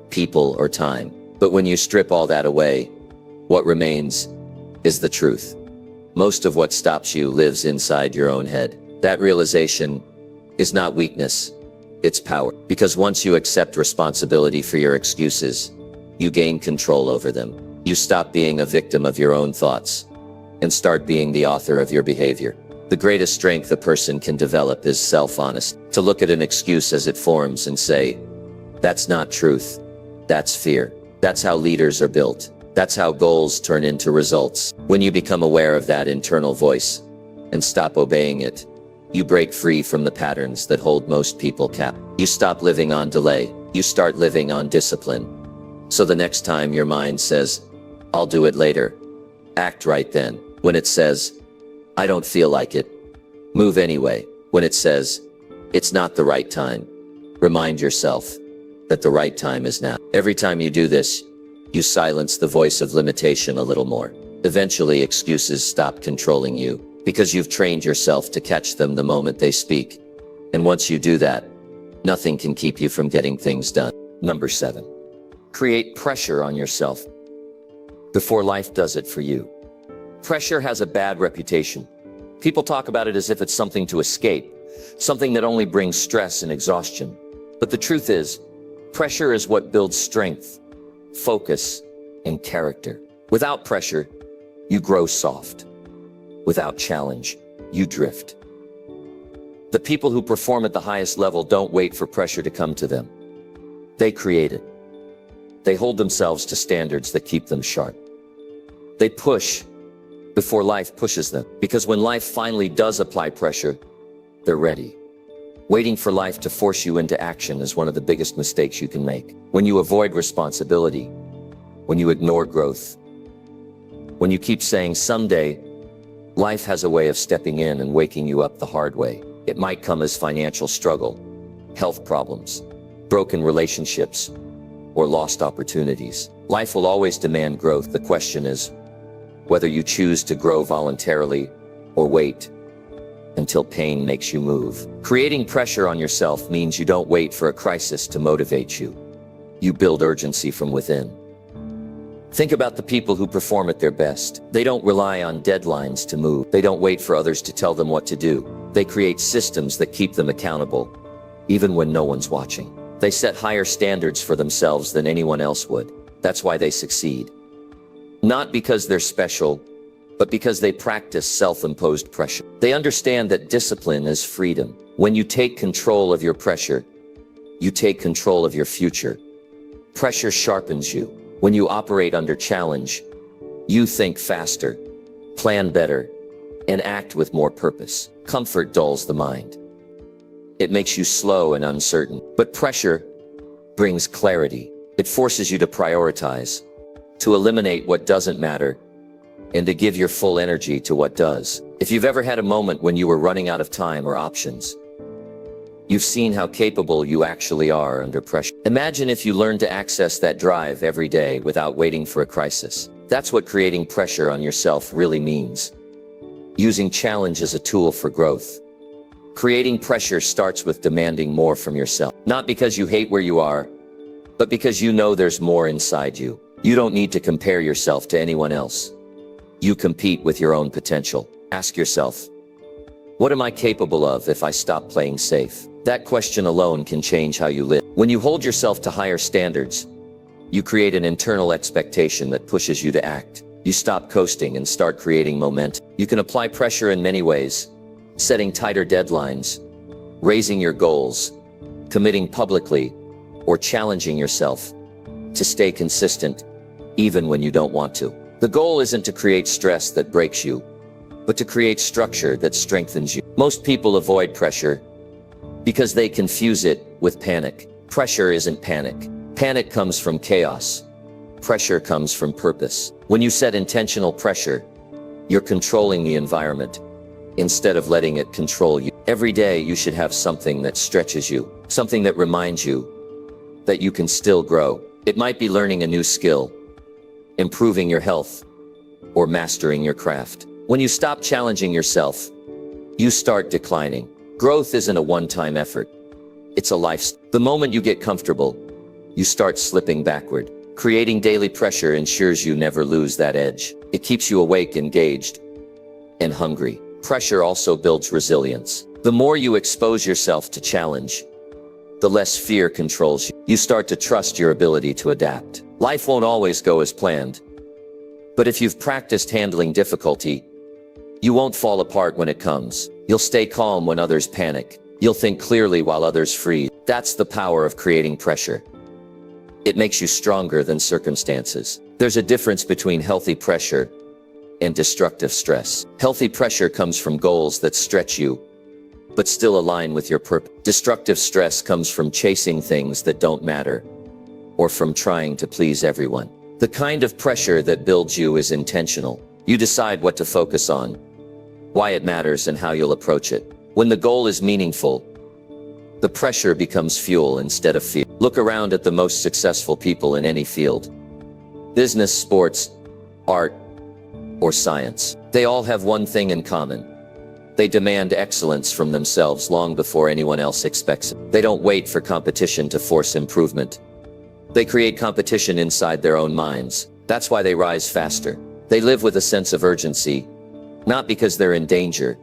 people, or time. But when you strip all that away, what remains is the truth. Most of what stops you lives inside your own head. That realization is not weakness, it's power. Because once you accept responsibility for your excuses, you gain control over them. You stop being a victim of your own thoughts and start being the author of your behavior. The greatest strength a person can develop is self-honesty. To look at an excuse as it forms and say, "That's not truth, that's fear." That's how leaders are built. That's how goals turn into results. When you become aware of that internal voice and stop obeying it, you break free from the patterns that hold most people captive. You stop living on delay. You start living on discipline. So the next time your mind says, "I'll do it later," act right then. When it says, "I don't feel like it," move anyway. When it says, "It's not the right time," remind yourself that the right time is now. Every time you do this, you silence the voice of limitation a little more. Eventually, excuses stop controlling you because you've trained yourself to catch them the moment they speak. And once you do that, nothing can keep you from getting things done. Number 7, create pressure on yourself before life does it for you. Pressure has a bad reputation. People talk about it as if it's something to escape, something that only brings stress and exhaustion. But the truth is, pressure is what builds strength, focus, and character. Without pressure, you grow soft. Without challenge, you drift. The people who perform at the highest level don't wait for pressure to come to them. They create it. They hold themselves to standards that keep them sharp. They push before life pushes them, because when life finally does apply pressure, they're ready. Waiting for life to force you into action is one of the biggest mistakes you can make. When you avoid responsibility, when you ignore growth, when you keep saying someday, life has a way of stepping in and waking you up the hard way. It might come as financial struggle, health problems, broken relationships, or lost opportunities. Life will always demand growth. The question is whether you choose to grow voluntarily or wait until pain makes you move. Creating pressure on yourself means you don't wait for a crisis to motivate you. You build urgency from within. Think about the people who perform at their best. They don't rely on deadlines to move. They don't wait for others to tell them what to do. They create systems that keep them accountable, even when no one's watching. They set higher standards for themselves than anyone else would. That's why they succeed. Not because they're special, but because they practice self-imposed pressure. They understand that discipline is freedom. When you take control of your pressure, you take control of your future. Pressure sharpens you. When you operate under challenge, you think faster, plan better, and act with more purpose. Comfort dulls the mind. It makes you slow and uncertain. But pressure brings clarity. It forces you to prioritize, to eliminate what doesn't matter, and to give your full energy to what does. If you've ever had a moment when you were running out of time or options, you've seen how capable you actually are under pressure. Imagine if you learned to access that drive every day without waiting for a crisis. That's what creating pressure on yourself really means. Using challenge as a tool for growth. Creating pressure starts with demanding more from yourself. Not because you hate where you are, but because you know there's more inside you. You don't need to compare yourself to anyone else. You compete with your own potential. Ask yourself, what am I capable of if I stop playing safe? That question alone can change how you live. When you hold yourself to higher standards, you create an internal expectation that pushes you to act. You stop coasting and start creating momentum. You can apply pressure in many ways, setting tighter deadlines, raising your goals, committing publicly, or challenging yourself to stay consistent, even when you don't want to. The goal isn't to create stress that breaks you, but to create structure that strengthens you. Most people avoid pressure because they confuse it with panic. Pressure isn't panic. Panic comes from chaos. Pressure comes from purpose. When you set intentional pressure, you're controlling the environment instead of letting it control you. Every day you should have something that stretches you, something that reminds you that you can still grow. It might be learning a new skill, improving your health, or mastering your craft. When you stop challenging yourself, you start declining. Growth isn't a one-time effort. It's a lifestyle. The moment you get comfortable, you start slipping backward. Creating daily pressure ensures you never lose that edge. It keeps you awake, engaged, and hungry. Pressure also builds resilience. The more you expose yourself to challenge, the less fear controls you. You start to trust your ability to adapt. Life won't always go as planned, but if you've practiced handling difficulty, you won't fall apart when it comes. You'll stay calm when others panic. You'll think clearly while others freeze. That's the power of creating pressure. It makes you stronger than circumstances. There's a difference between healthy pressure and destructive stress. Healthy pressure comes from goals that stretch you, but still align with your purpose. Destructive stress comes from chasing things that don't matter, or from trying to please everyone. The kind of pressure that builds you is intentional. You decide what to focus on, why it matters, and how you'll approach it. When the goal is meaningful, the pressure becomes fuel instead of fear. Look around at the most successful people in any field. Business, sports, art, or science. They all have one thing in common. They demand excellence from themselves long before anyone else expects it. They don't wait for competition to force improvement. They create competition inside their own minds. That's why they rise faster. They live with a sense of urgency, not because they're in danger,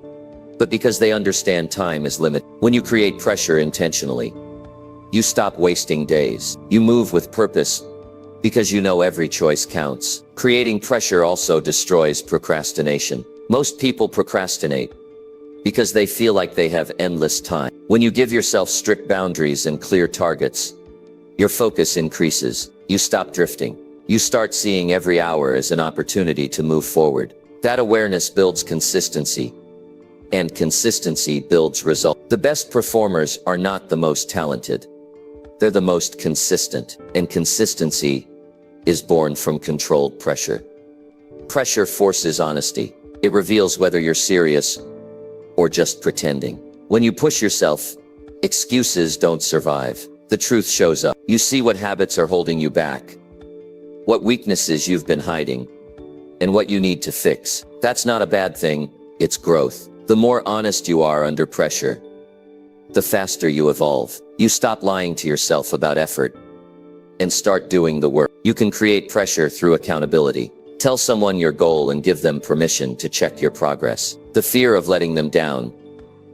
but because they understand time is limited. When you create pressure intentionally, you stop wasting days. You move with purpose because you know every choice counts. Creating pressure also destroys procrastination. Most people procrastinate because they feel like they have endless time. When you give yourself strict boundaries and clear targets, your focus increases. You stop drifting. You start seeing every hour as an opportunity to move forward. That awareness builds consistency, and consistency builds results. The best performers are not the most talented. They're the most consistent, and consistency is born from controlled pressure. Pressure forces honesty. It reveals whether you're serious or just pretending. When you push yourself, excuses don't survive. The truth shows up. You see what habits are holding you back, what weaknesses you've been hiding, and what you need to fix. That's not a bad thing, it's growth. The more honest you are under pressure, the faster you evolve. You stop lying to yourself about effort and start doing the work. You can create pressure through accountability. Tell someone your goal and give them permission to check your progress. The fear of letting them down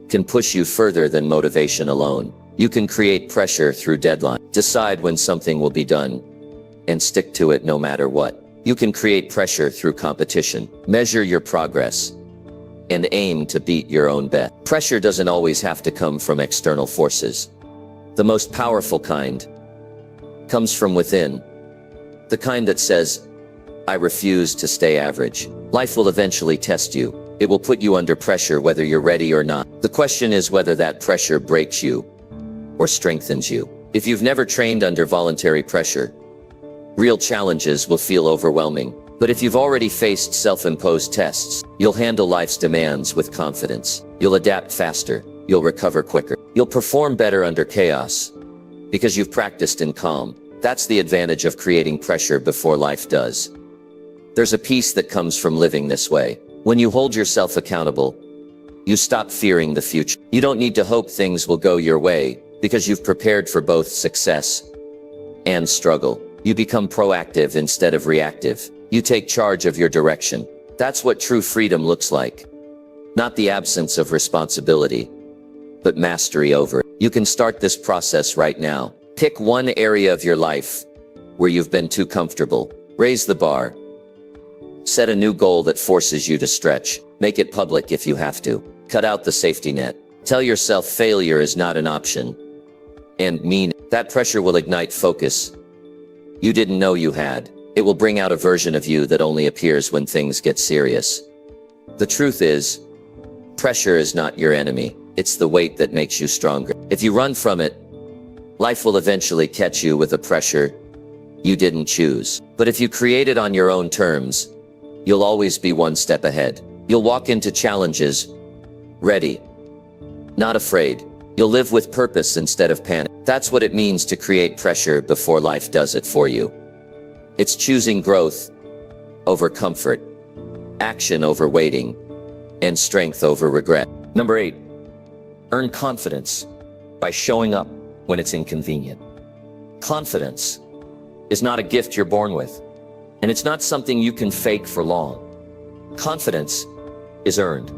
can push you further than motivation alone. You can create pressure through deadline. Decide when something will be done and stick to it no matter what. You can create pressure through competition. Measure your progress and aim to beat your own best. Pressure doesn't always have to come from external forces. The most powerful kind comes from within. The kind that says, I refuse to stay average. Life will eventually test you. It will put you under pressure whether you're ready or not. The question is whether that pressure breaks you or strengthens you. If you've never trained under voluntary pressure, Real challenges will feel overwhelming. But if you've already faced self-imposed tests, you'll handle life's demands with confidence. You'll adapt faster. You'll recover quicker. You'll perform better under chaos because you've practiced in calm. That's the advantage of creating pressure before life does. There's a peace that comes from living this way. When you hold yourself accountable, you stop fearing the future. You don't need to hope things will go your way because you've prepared for both success and struggle. You become proactive instead of reactive. You take charge of your direction. That's what true freedom looks like. Not the absence of responsibility, but mastery over it. You can start this process right now. Pick one area of your life where you've been too comfortable. Raise the bar. Set a new goal that forces you to stretch. Make it public if you have to. Cut out the safety net. Tell yourself failure is not an option. And mean it. That pressure will ignite focus you didn't know you had. It will bring out a version of you that only appears when things get serious. The truth is, pressure is not your enemy. It's the weight that makes you stronger. If you run from it, life will eventually catch you with a pressure you didn't choose. But if you create it on your own terms, you'll always be one step ahead. You'll walk into challenges ready, not afraid. You'll live with purpose instead of panic. That's what it means to create pressure before life does it for you. It's choosing growth over comfort, action over waiting, and strength over regret. Number 8, earn confidence by showing up when it's inconvenient. Confidence is not a gift you're born with, and it's not something you can fake for long. Confidence is earned,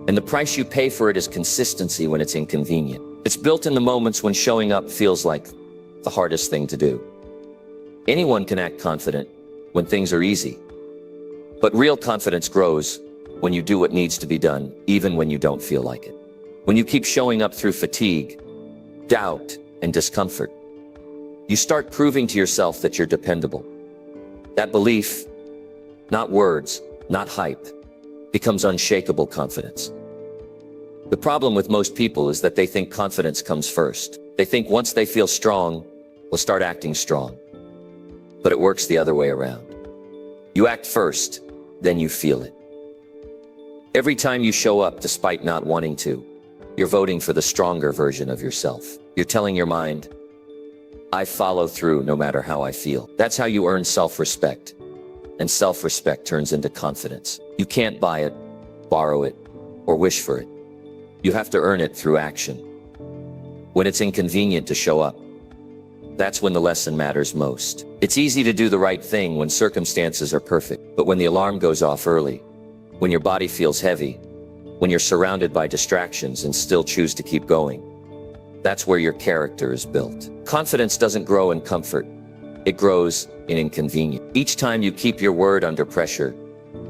and the price you pay for it is consistency when it's inconvenient. It's built in the moments when showing up feels like the hardest thing to do. Anyone can act confident when things are easy, but real confidence grows when you do what needs to be done, even when you don't feel like it. When you keep showing up through fatigue, doubt, and discomfort, you start proving to yourself that you're dependable. That belief, not words, not hype, becomes unshakable confidence. The problem with most people is that they think confidence comes first. They think once they feel strong, they'll start acting strong. But it works the other way around. You act first, then you feel it. Every time you show up despite not wanting to, you're voting for the stronger version of yourself. You're telling your mind, I follow through no matter how I feel. That's how you earn self-respect. And self-respect turns into confidence. You can't buy it, borrow it, or wish for it. You have to earn it through action. When it's inconvenient to show up, that's when the lesson matters most. It's easy to do the right thing when circumstances are perfect, but when the alarm goes off early, when your body feels heavy, when you're surrounded by distractions and still choose to keep going, that's where your character is built. Confidence doesn't grow in comfort. It grows in inconvenience. Each time you keep your word under pressure,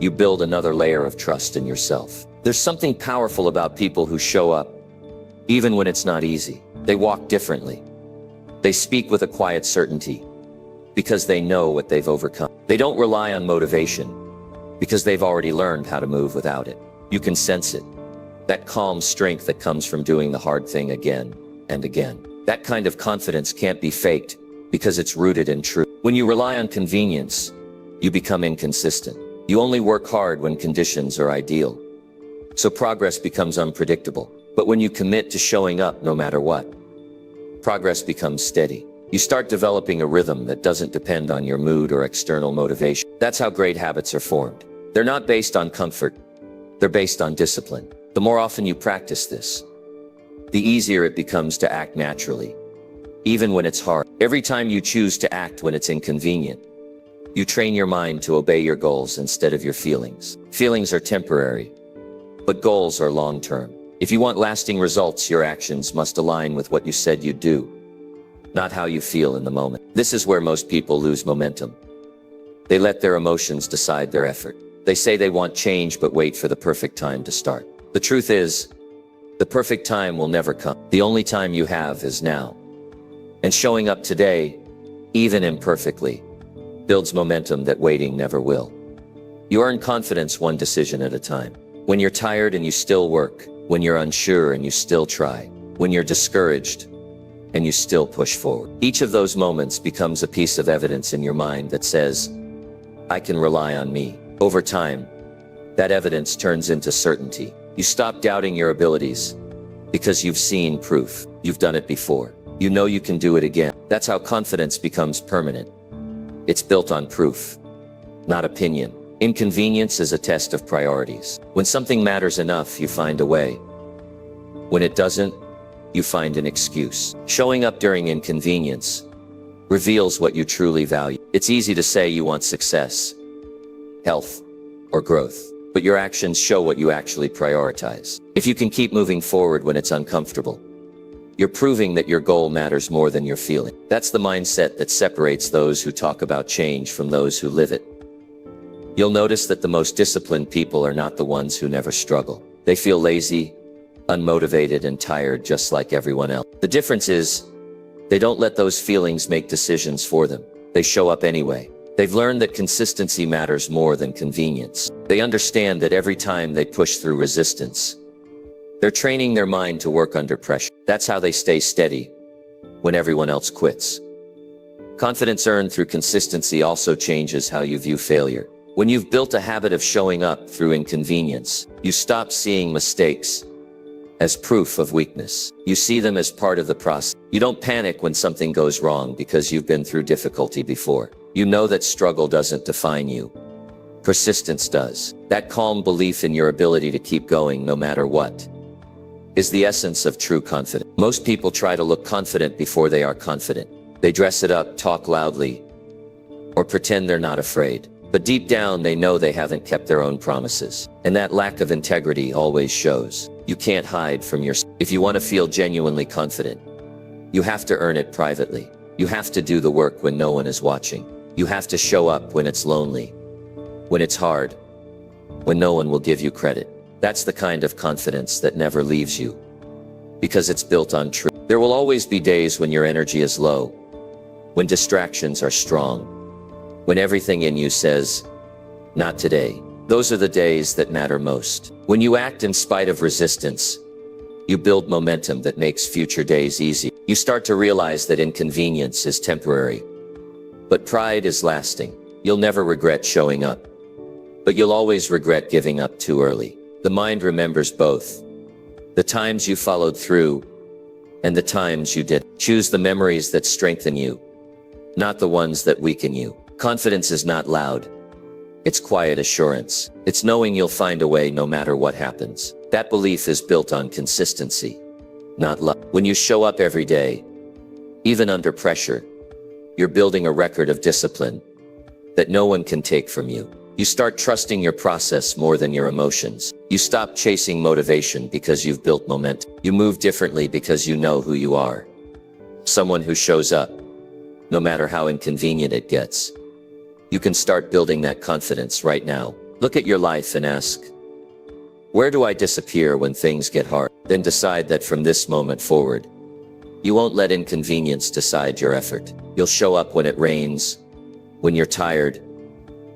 you build another layer of trust in yourself. There's something powerful about people who show up, even when it's not easy. They walk differently. They speak with a quiet certainty, because they know what they've overcome. They don't rely on motivation, because they've already learned how to move without it. You can sense it, that calm strength that comes from doing the hard thing again and again. That kind of confidence can't be faked, because it's rooted in truth. When you rely on convenience, you become inconsistent. You only work hard when conditions are ideal. So progress becomes unpredictable. But when you commit to showing up no matter what, progress becomes steady. You start developing a rhythm that doesn't depend on your mood or external motivation. That's how great habits are formed. They're not based on comfort. They're based on discipline. The more often you practice this, the easier it becomes to act naturally, even when it's hard. Every time you choose to act when it's inconvenient, you train your mind to obey your goals instead of your feelings. Feelings are temporary, but goals are long-term. If you want lasting results, your actions must align with what you said you'd do, not how you feel in the moment. This is where most people lose momentum. They let their emotions decide their effort. They say they want change, but wait for the perfect time to start. The truth is, the perfect time will never come. The only time you have is now. And showing up today, even imperfectly, builds momentum that waiting never will. You earn confidence one decision at a time. When you're tired and you still work, when you're unsure and you still try, when you're discouraged and you still push forward. Each of those moments becomes a piece of evidence in your mind that says, I can rely on me. Over time, that evidence turns into certainty. You stop doubting your abilities because you've seen proof. You've done it before. You know you can do it again. That's how confidence becomes permanent. It's built on proof, not opinion. Inconvenience is a test of priorities. When something matters enough, you find a way. When it doesn't, you find an excuse. Showing up during inconvenience reveals what you truly value. It's easy to say you want success, health, or growth, but your actions show what you actually prioritize. If you can keep moving forward when it's uncomfortable, you're proving that your goal matters more than your feeling. That's the mindset that separates those who talk about change from those who live it. You'll notice that the most disciplined people are not the ones who never struggle. They feel lazy, unmotivated, and tired just like everyone else. The difference is, they don't let those feelings make decisions for them. They show up anyway. They've learned that consistency matters more than convenience. They understand that every time they push through resistance, they're training their mind to work under pressure. That's how they stay steady when everyone else quits. Confidence earned through consistency also changes how you view failure. When you've built a habit of showing up through inconvenience, you stop seeing mistakes as proof of weakness. You see them as part of the process. You don't panic when something goes wrong because you've been through difficulty before. You know that struggle doesn't define you. Persistence does. That calm belief in your ability to keep going no matter what is the essence of true confidence. Most people try to look confident before they are confident. They dress it up, talk loudly, or pretend they're not afraid. But deep down, they know they haven't kept their own promises. And that lack of integrity always shows. You can't hide from yourself. If you want to feel genuinely confident, you have to earn it privately. You have to do the work when no one is watching. You have to show up when it's lonely, when it's hard, when no one will give you credit. That's the kind of confidence that never leaves you, because it's built on truth. There will always be days when your energy is low, when distractions are strong, when everything in you says, not today. Those are the days that matter most. When you act in spite of resistance, you build momentum that makes future days easy. You start to realize that inconvenience is temporary, but pride is lasting. You'll never regret showing up, but you'll always regret giving up too early. The mind remembers both. The times you followed through and the times you didn't. Choose the memories that strengthen you, not the ones that weaken you. Confidence is not loud. It's quiet assurance. It's knowing you'll find a way no matter what happens. That belief is built on consistency, not luck. When you show up every day, even under pressure, you're building a record of discipline that no one can take from you. You start trusting your process more than your emotions. You stop chasing motivation because you've built momentum. You move differently because you know who you are. Someone who shows up, no matter how inconvenient it gets. You can start building that confidence right now. Look at your life and ask, where do I disappear when things get hard? Then decide that from this moment forward, you won't let inconvenience decide your effort. You'll show up when it rains, when you're tired,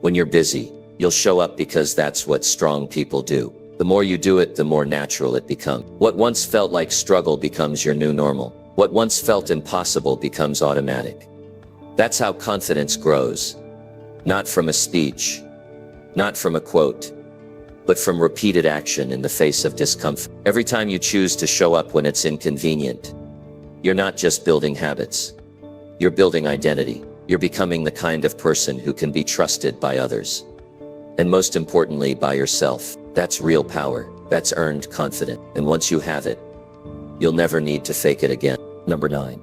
when you're busy. You'll show up because that's what strong people do. The more you do it, the more natural it becomes. What once felt like struggle becomes your new normal. What once felt impossible becomes automatic. That's how confidence grows. Not from a speech, not from a quote, but from repeated action in the face of discomfort. Every time you choose to show up when it's inconvenient, you're not just building habits. You're building identity. You're becoming the kind of person who can be trusted by others. And most importantly, by yourself. That's real power. That's earned confidence. And once you have it, you'll never need to fake it again. Number 9.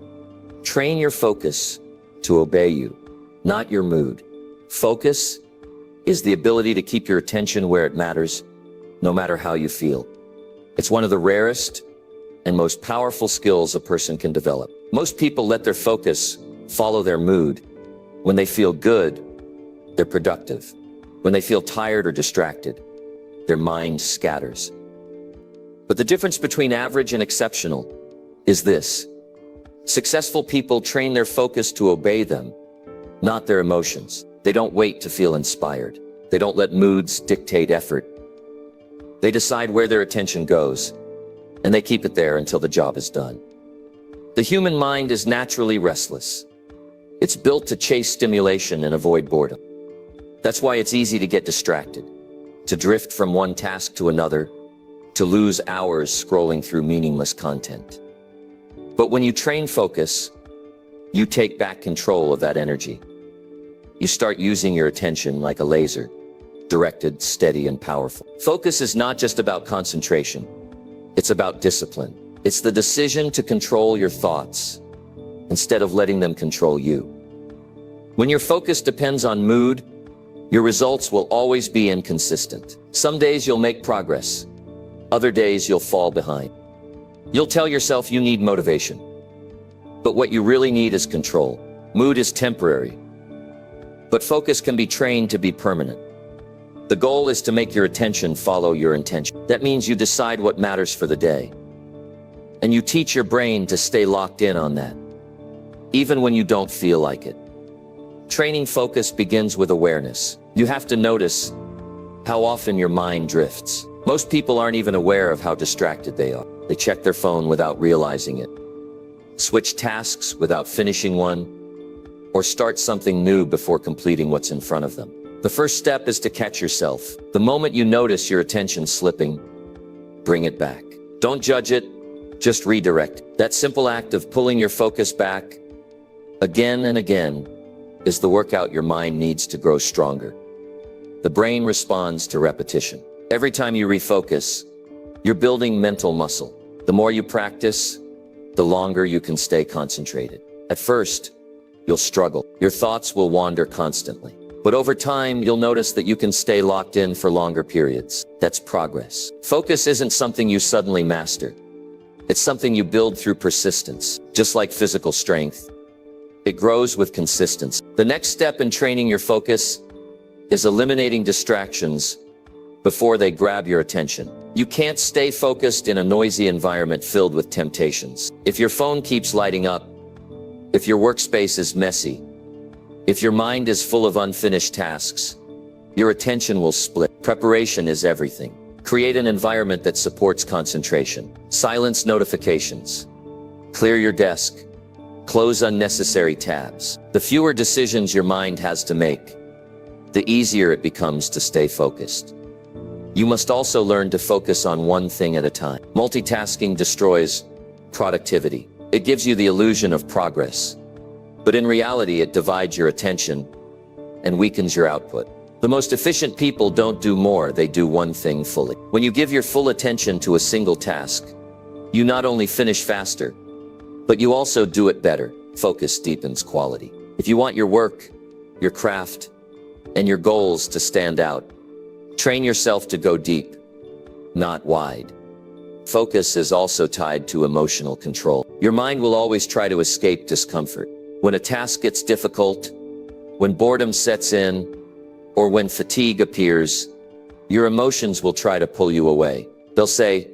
Train your focus to obey you, not your mood. Focus is the ability to keep your attention where it matters, no matter how you feel. It's one of the rarest and most powerful skills a person can develop. Most people let their focus follow their mood. When they feel good, they're productive. When they feel tired or distracted, their mind scatters. But the difference between average and exceptional is this. Successful people train their focus to obey them, not their emotions. They don't wait to feel inspired. They don't let moods dictate effort. They decide where their attention goes, and they keep it there until the job is done. The human mind is naturally restless. It's built to chase stimulation and avoid boredom. That's why it's easy to get distracted, to drift from one task to another, to lose hours scrolling through meaningless content. But when you train focus, you take back control of that energy. You start using your attention like a laser, directed, steady, and powerful. Focus is not just about concentration. It's about discipline. It's the decision to control your thoughts instead of letting them control you. When your focus depends on mood, your results will always be inconsistent. Some days you'll make progress. Other days you'll fall behind. You'll tell yourself you need motivation. But what you really need is control. Mood is temporary, but focus can be trained to be permanent. The goal is to make your attention follow your intention. That means you decide what matters for the day. And you teach your brain to stay locked in on that, even when you don't feel like it. Training focus begins with awareness. You have to notice how often your mind drifts. Most people aren't even aware of how distracted they are. They check their phone without realizing it, switch tasks without finishing one, or start something new before completing what's in front of them. The first step is to catch yourself. The moment you notice your attention slipping, bring it back. Don't judge it, just redirect. That simple act of pulling your focus back again and again is the workout your mind needs to grow stronger. The brain responds to repetition. Every time you refocus, you're building mental muscle. The more you practice, the longer you can stay concentrated. At first, you'll struggle. Your thoughts will wander constantly. But over time, you'll notice that you can stay locked in for longer periods. That's progress. Focus isn't something you suddenly master. It's something you build through persistence. Just like physical strength, it grows with consistency. The next step in training your focus is eliminating distractions before they grab your attention. You can't stay focused in a noisy environment filled with temptations. If your phone keeps lighting up, if your workspace is messy, if your mind is full of unfinished tasks, your attention will split. Preparation is everything. Create an environment that supports concentration. Silence notifications. Clear your desk. Close unnecessary tabs. The fewer decisions your mind has to make, the easier it becomes to stay focused. You must also learn to focus on one thing at a time. Multitasking destroys productivity. It gives you the illusion of progress, but in reality, it divides your attention and weakens your output. The most efficient people don't do more, they do one thing fully. When you give your full attention to a single task, you not only finish faster, but you also do it better. Focus deepens quality. If you want your work, your craft, and your goals to stand out, train yourself to go deep, not wide. Focus is also tied to emotional control. Your mind will always try to escape discomfort. When a task gets difficult, when boredom sets in, or when fatigue appears, your emotions will try to pull you away. They'll say,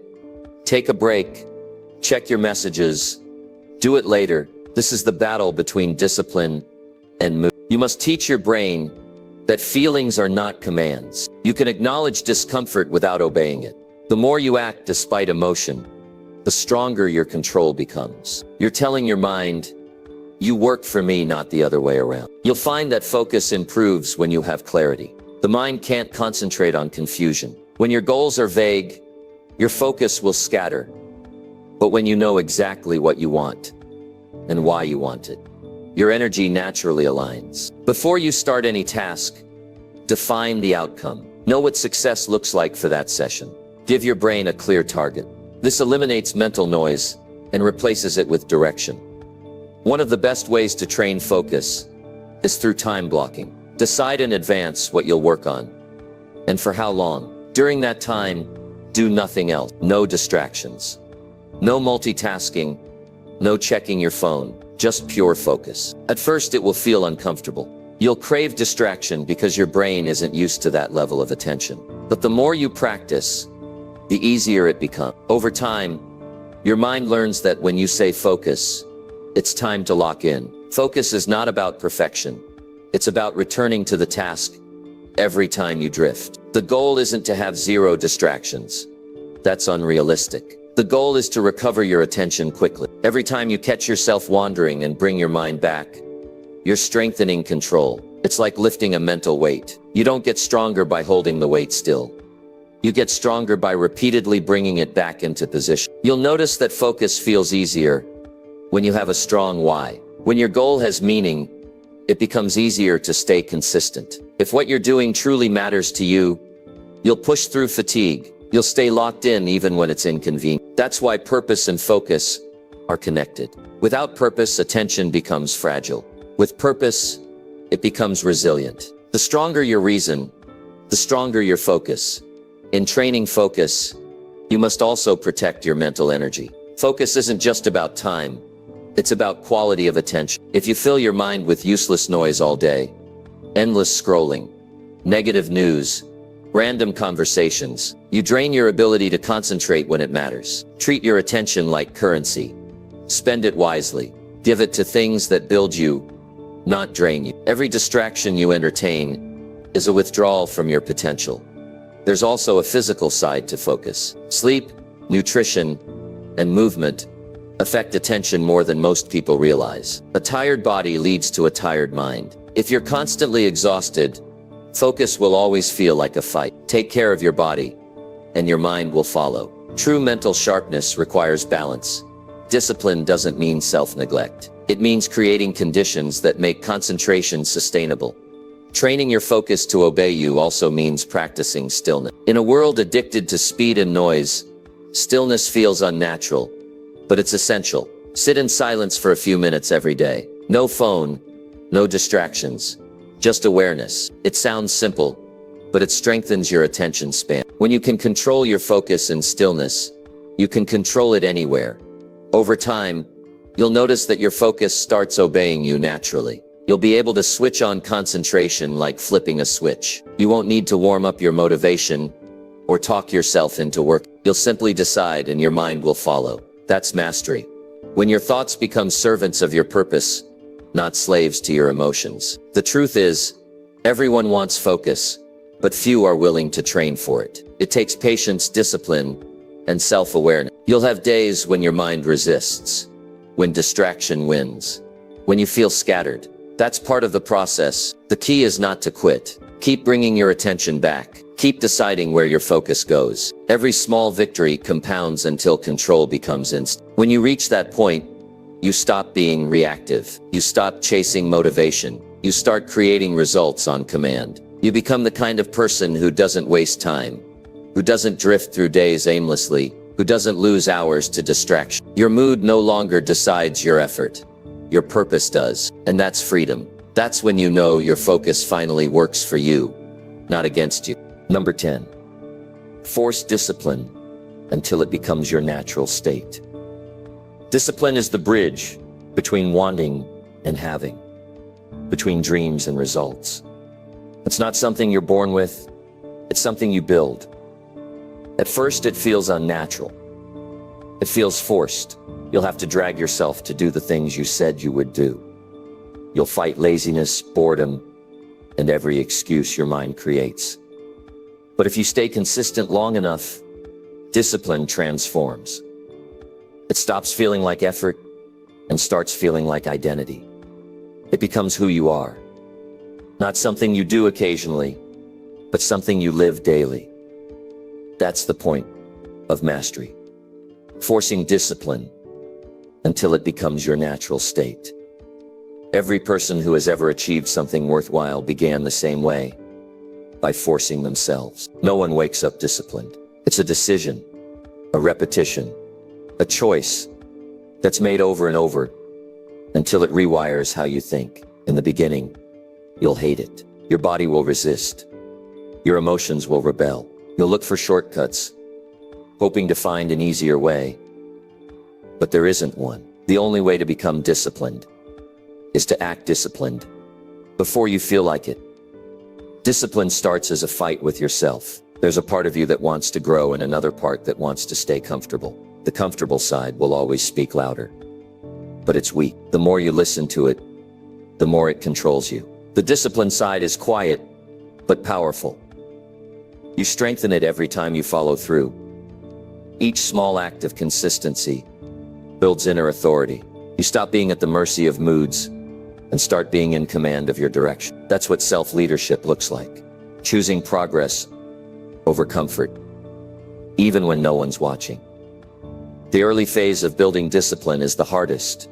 take a break, check your messages, do it later. This is the battle between discipline and mood. You must teach your brain that feelings are not commands. You can acknowledge discomfort without obeying it. The more you act despite emotion, the stronger your control becomes. You're telling your mind, you work for me, not the other way around. You'll find that focus improves when you have clarity. The mind can't concentrate on confusion. When your goals are vague, your focus will scatter. But when you know exactly what you want and why you want it, your energy naturally aligns. Before you start any task, define the outcome. Know what success looks like for that session. Give your brain a clear target. This eliminates mental noise and replaces it with direction. One of the best ways to train focus is through time blocking. Decide in advance what you'll work on and for how long. During that time, do nothing else. No distractions. No multitasking. No checking your phone. Just pure focus. At first, it will feel uncomfortable. You'll crave distraction because your brain isn't used to that level of attention. But the more you practice, the easier it becomes. Over time, your mind learns that when you say focus, it's time to lock in. Focus is not about perfection. It's about returning to the task every time you drift. The goal isn't to have zero distractions. That's unrealistic. The goal is to recover your attention quickly. Every time you catch yourself wandering and bring your mind back, you're strengthening control. It's like lifting a mental weight. You don't get stronger by holding the weight still. You get stronger by repeatedly bringing it back into position. You'll notice that focus feels easier when you have a strong why. When your goal has meaning, it becomes easier to stay consistent. If what you're doing truly matters to you, you'll push through fatigue. You'll stay locked in even when it's inconvenient. That's why purpose and focus are connected. Without purpose, attention becomes fragile. With purpose, it becomes resilient. The stronger your reason, the stronger your focus. In training focus, you must also protect your mental energy. Focus isn't just about time. It's about quality of attention. If you fill your mind with useless noise all day, endless scrolling, negative news, random conversations, you drain your ability to concentrate when it matters. Treat your attention like currency. Spend it wisely. Give it to things that build you, not drain you. Every distraction you entertain is a withdrawal from your potential. There's also a physical side to focus. Sleep, nutrition, and movement affect attention more than most people realize. A tired body leads to a tired mind. If you're constantly exhausted, focus will always feel like a fight. Take care of your body, and your mind will follow. True mental sharpness requires balance. Discipline doesn't mean self-neglect. It means creating conditions that make concentration sustainable. Training your focus to obey you also means practicing stillness. In a world addicted to speed and noise, stillness feels unnatural, but it's essential. Sit in silence for a few minutes every day. No phone, no distractions, just awareness. It sounds simple, but it strengthens your attention span. When you can control your focus in stillness, you can control it anywhere. Over time, you'll notice that your focus starts obeying you naturally. You'll be able to switch on concentration like flipping a switch. You won't need to warm up your motivation or talk yourself into work. You'll simply decide and your mind will follow. That's mastery. When your thoughts become servants of your purpose, not slaves to your emotions. The truth is, everyone wants focus, but few are willing to train for it. It takes patience, discipline, and self-awareness. You'll have days when your mind resists, when distraction wins, when you feel scattered. That's part of the process. The key is not to quit. Keep bringing your attention back. Keep deciding where your focus goes. Every small victory compounds until control becomes instant. When you reach that point, you stop being reactive. You stop chasing motivation. You start creating results on command. You become the kind of person who doesn't waste time, who doesn't drift through days aimlessly, who doesn't lose hours to distraction. Your mood no longer decides your effort. Your purpose does. And that's freedom. That's when you know your focus finally works for you, not against you. Number 10. Force discipline until it becomes your natural state. Discipline is the bridge between wanting and having, between dreams and results. It's not something you're born with, it's something you build. At first, it feels unnatural. It feels forced. You'll have to drag yourself to do the things you said you would do. You'll fight laziness, boredom, and every excuse your mind creates. But if you stay consistent long enough, discipline transforms. It stops feeling like effort and starts feeling like identity. It becomes who you are. Not something you do occasionally, but something you live daily. That's the point of mastery. Forcing discipline until it becomes your natural state. Every person who has ever achieved something worthwhile began the same way, by forcing themselves. No one wakes up disciplined. It's a decision, a repetition, a choice that's made over and over until it rewires how you think. In the beginning, you'll hate it. Your body will resist. Your emotions will rebel. You'll look for shortcuts, hoping to find an easier way. But there isn't one. The only way to become disciplined is to act disciplined before you feel like it. Discipline starts as a fight with yourself. There's a part of you that wants to grow and another part that wants to stay comfortable. The comfortable side will always speak louder, but it's weak. The more you listen to it, the more it controls you. The discipline side is quiet, but powerful. You strengthen it every time you follow through. Each small act of consistency builds inner authority. You stop being at the mercy of moods and start being in command of your direction. That's what self-leadership looks like. Choosing progress over comfort, even when no one's watching. The early phase of building discipline is the hardest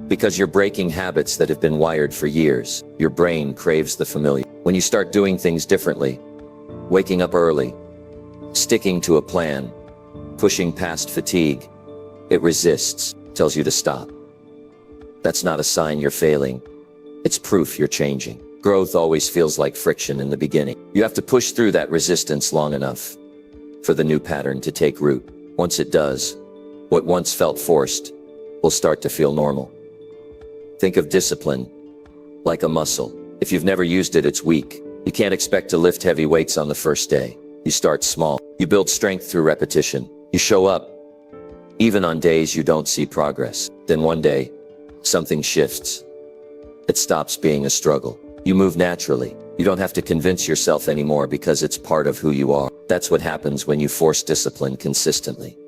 because you're breaking habits that have been wired for years. Your brain craves the familiar. When you start doing things differently, waking up early, sticking to a plan, pushing past fatigue, it resists, tells you to stop. That's not a sign you're failing. It's proof you're changing. Growth always feels like friction in the beginning. You have to push through that resistance long enough for the new pattern to take root. Once it does, what once felt forced will start to feel normal. Think of discipline like a muscle. If you've never used it, it's weak. You can't expect to lift heavy weights on the first day. You start small. You build strength through repetition. You show up, even on days you don't see progress. Then one day, something shifts. It stops being a struggle. You move naturally. You don't have to convince yourself anymore because it's part of who you are. That's what happens when you force discipline consistently.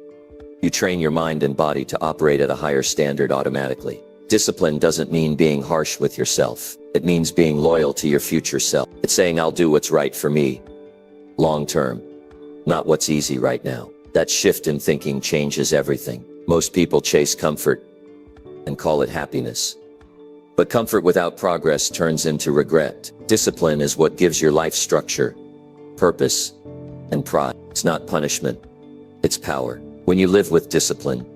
You train your mind and body to operate at a higher standard automatically. Discipline doesn't mean being harsh with yourself. It means being loyal to your future self. It's saying, I'll do what's right for me, long term, not what's easy right now. That shift in thinking changes everything. Most people chase comfort and call it happiness. But comfort without progress turns into regret. Discipline is what gives your life structure, purpose, and pride. It's not punishment, it's power. When you live with discipline,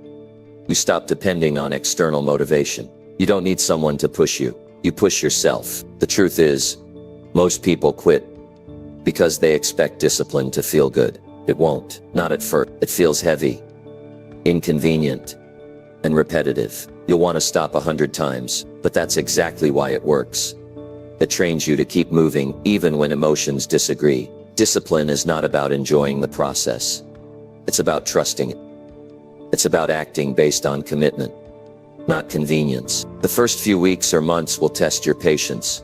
you stop depending on external motivation. You don't need someone to push you. You push yourself. The truth is, most people quit because they expect discipline to feel good. It won't. Not at first. It feels heavy, inconvenient, and repetitive. You'll want to stop 100 times, but that's exactly why it works. It trains you to keep moving even when emotions disagree. Discipline is not about enjoying the process. It's about trusting it. It's about acting based on commitment, not convenience. The first few weeks or months will test your patience.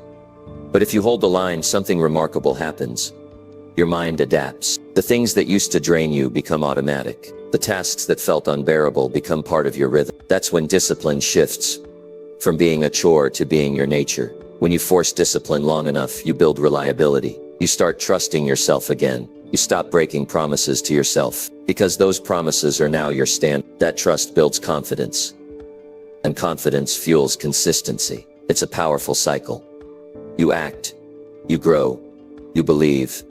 But if you hold the line, something remarkable happens. Your mind adapts. The things that used to drain you become automatic. The tasks that felt unbearable become part of your rhythm. That's when discipline shifts from being a chore to being your nature. When you force discipline long enough, you build reliability. You start trusting yourself again. You stop breaking promises to yourself because those promises are now your stand. That trust builds confidence, and confidence fuels consistency. It's a powerful cycle. You act, you grow, you believe,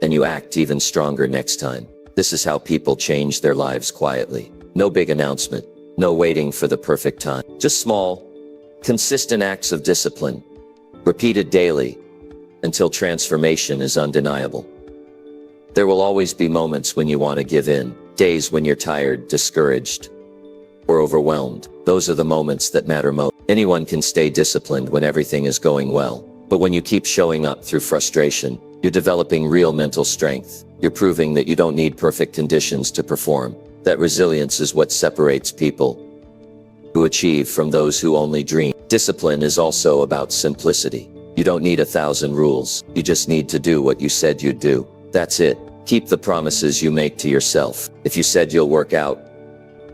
and you act even stronger next time. This is how people change their lives quietly. No big announcement, no waiting for the perfect time. Just small, consistent acts of discipline, repeated daily, until transformation is undeniable. There will always be moments when you want to give in, days when you're tired, discouraged, or overwhelmed. Those are the moments that matter most. Anyone can stay disciplined when everything is going well. But when you keep showing up through frustration, you're developing real mental strength. You're proving that you don't need perfect conditions to perform. That resilience is what separates people who achieve from those who only dream. Discipline is also about simplicity. You don't need 1,000 rules. You just need to do what you said you'd do. That's it. Keep the promises you make to yourself. If you said you'll work out,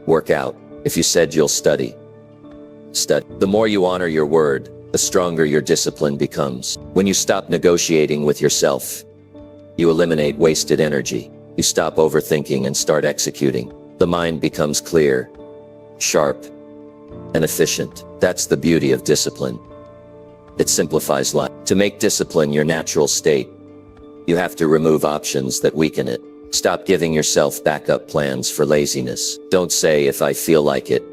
work out. If you said you'll study, study. The more you honor your word, the stronger your discipline becomes. When you stop negotiating with yourself, you eliminate wasted energy. You stop overthinking and start executing. The mind becomes clear, sharp, and efficient. That's the beauty of discipline. It simplifies life. To make discipline your natural state, you have to remove options that weaken it. Stop giving yourself backup plans for laziness. Don't say if I feel like it,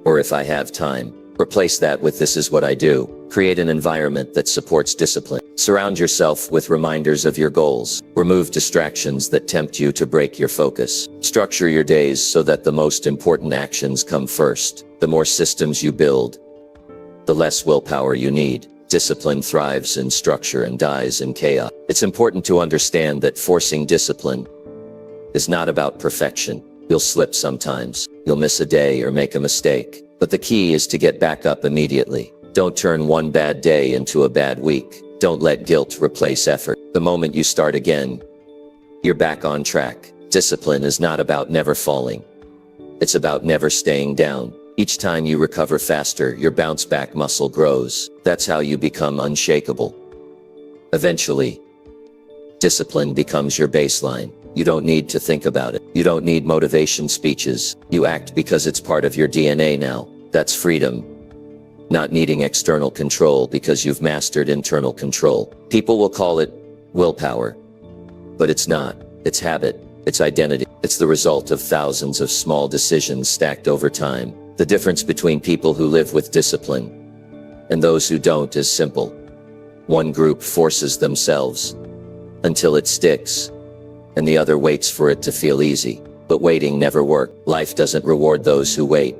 or if I have time. Replace that with this is what I do. Create an environment that supports discipline. Surround yourself with reminders of your goals. Remove distractions that tempt you to break your focus. Structure your days so that the most important actions come first. The more systems you build, the less willpower you need. Discipline thrives in structure and dies in chaos. It's important to understand that forcing discipline is not about perfection. You'll slip sometimes. You'll miss a day or make a mistake. But the key is to get back up immediately. Don't turn one bad day into a bad week. Don't let guilt replace effort. The moment you start again, you're back on track. Discipline is not about never falling. It's about never staying down. Each time you recover faster, your bounce back muscle grows. That's how you become unshakable. Eventually, discipline becomes your baseline. You don't need to think about it. You don't need motivation speeches. You act because it's part of your DNA now. That's freedom. Not needing external control because you've mastered internal control. People will call it willpower, but it's not. It's habit. It's identity. It's the result of thousands of small decisions stacked over time. The difference between people who live with discipline and those who don't is simple. One group forces themselves until it sticks, and the other waits for it to feel easy. But waiting never works. Life doesn't reward those who wait.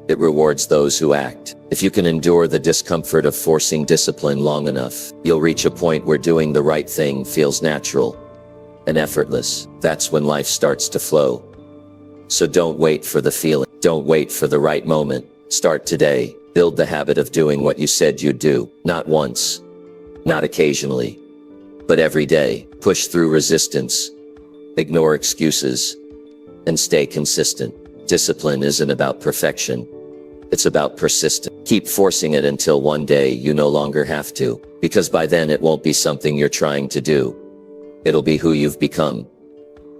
It rewards those who act. If you can endure the discomfort of forcing discipline long enough, you'll reach a point where doing the right thing feels natural and effortless. That's when life starts to flow. So don't wait for the feeling. Don't wait for the right moment. Start today. Build the habit of doing what you said you'd do. Not once, not occasionally, but every day. Push through resistance, ignore excuses, and stay consistent. Discipline isn't about perfection. It's about persistence. Keep forcing it until one day you no longer have to, because by then it won't be something you're trying to do. It'll be who you've become.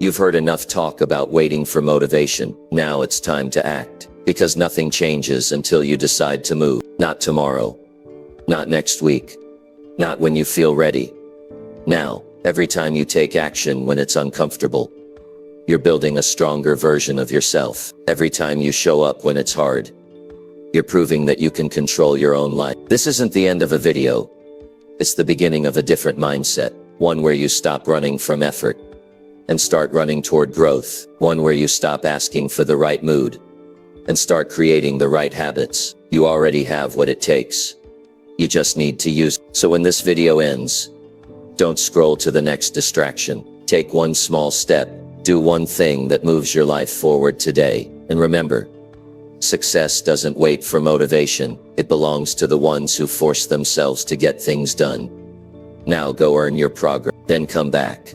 You've heard enough talk about waiting for motivation. Now it's time to act, because nothing changes until you decide to move. Not tomorrow, not next week, not when you feel ready. Now, every time you take action when it's uncomfortable, you're building a stronger version of yourself. Every time you show up when it's hard, you're proving that you can control your own life. This isn't the end of a video. It's the beginning of a different mindset. One where you stop running from effort and start running toward growth. One where you stop asking for the right mood and start creating the right habits. You already have what it takes. You just need to use it. So when this video ends, don't scroll to the next distraction. Take one small step. Do one thing that moves your life forward today. And remember, success doesn't wait for motivation. It belongs to the ones who force themselves to get things done. Now go earn your progress, then come back,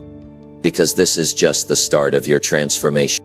because this is just the start of your transformation.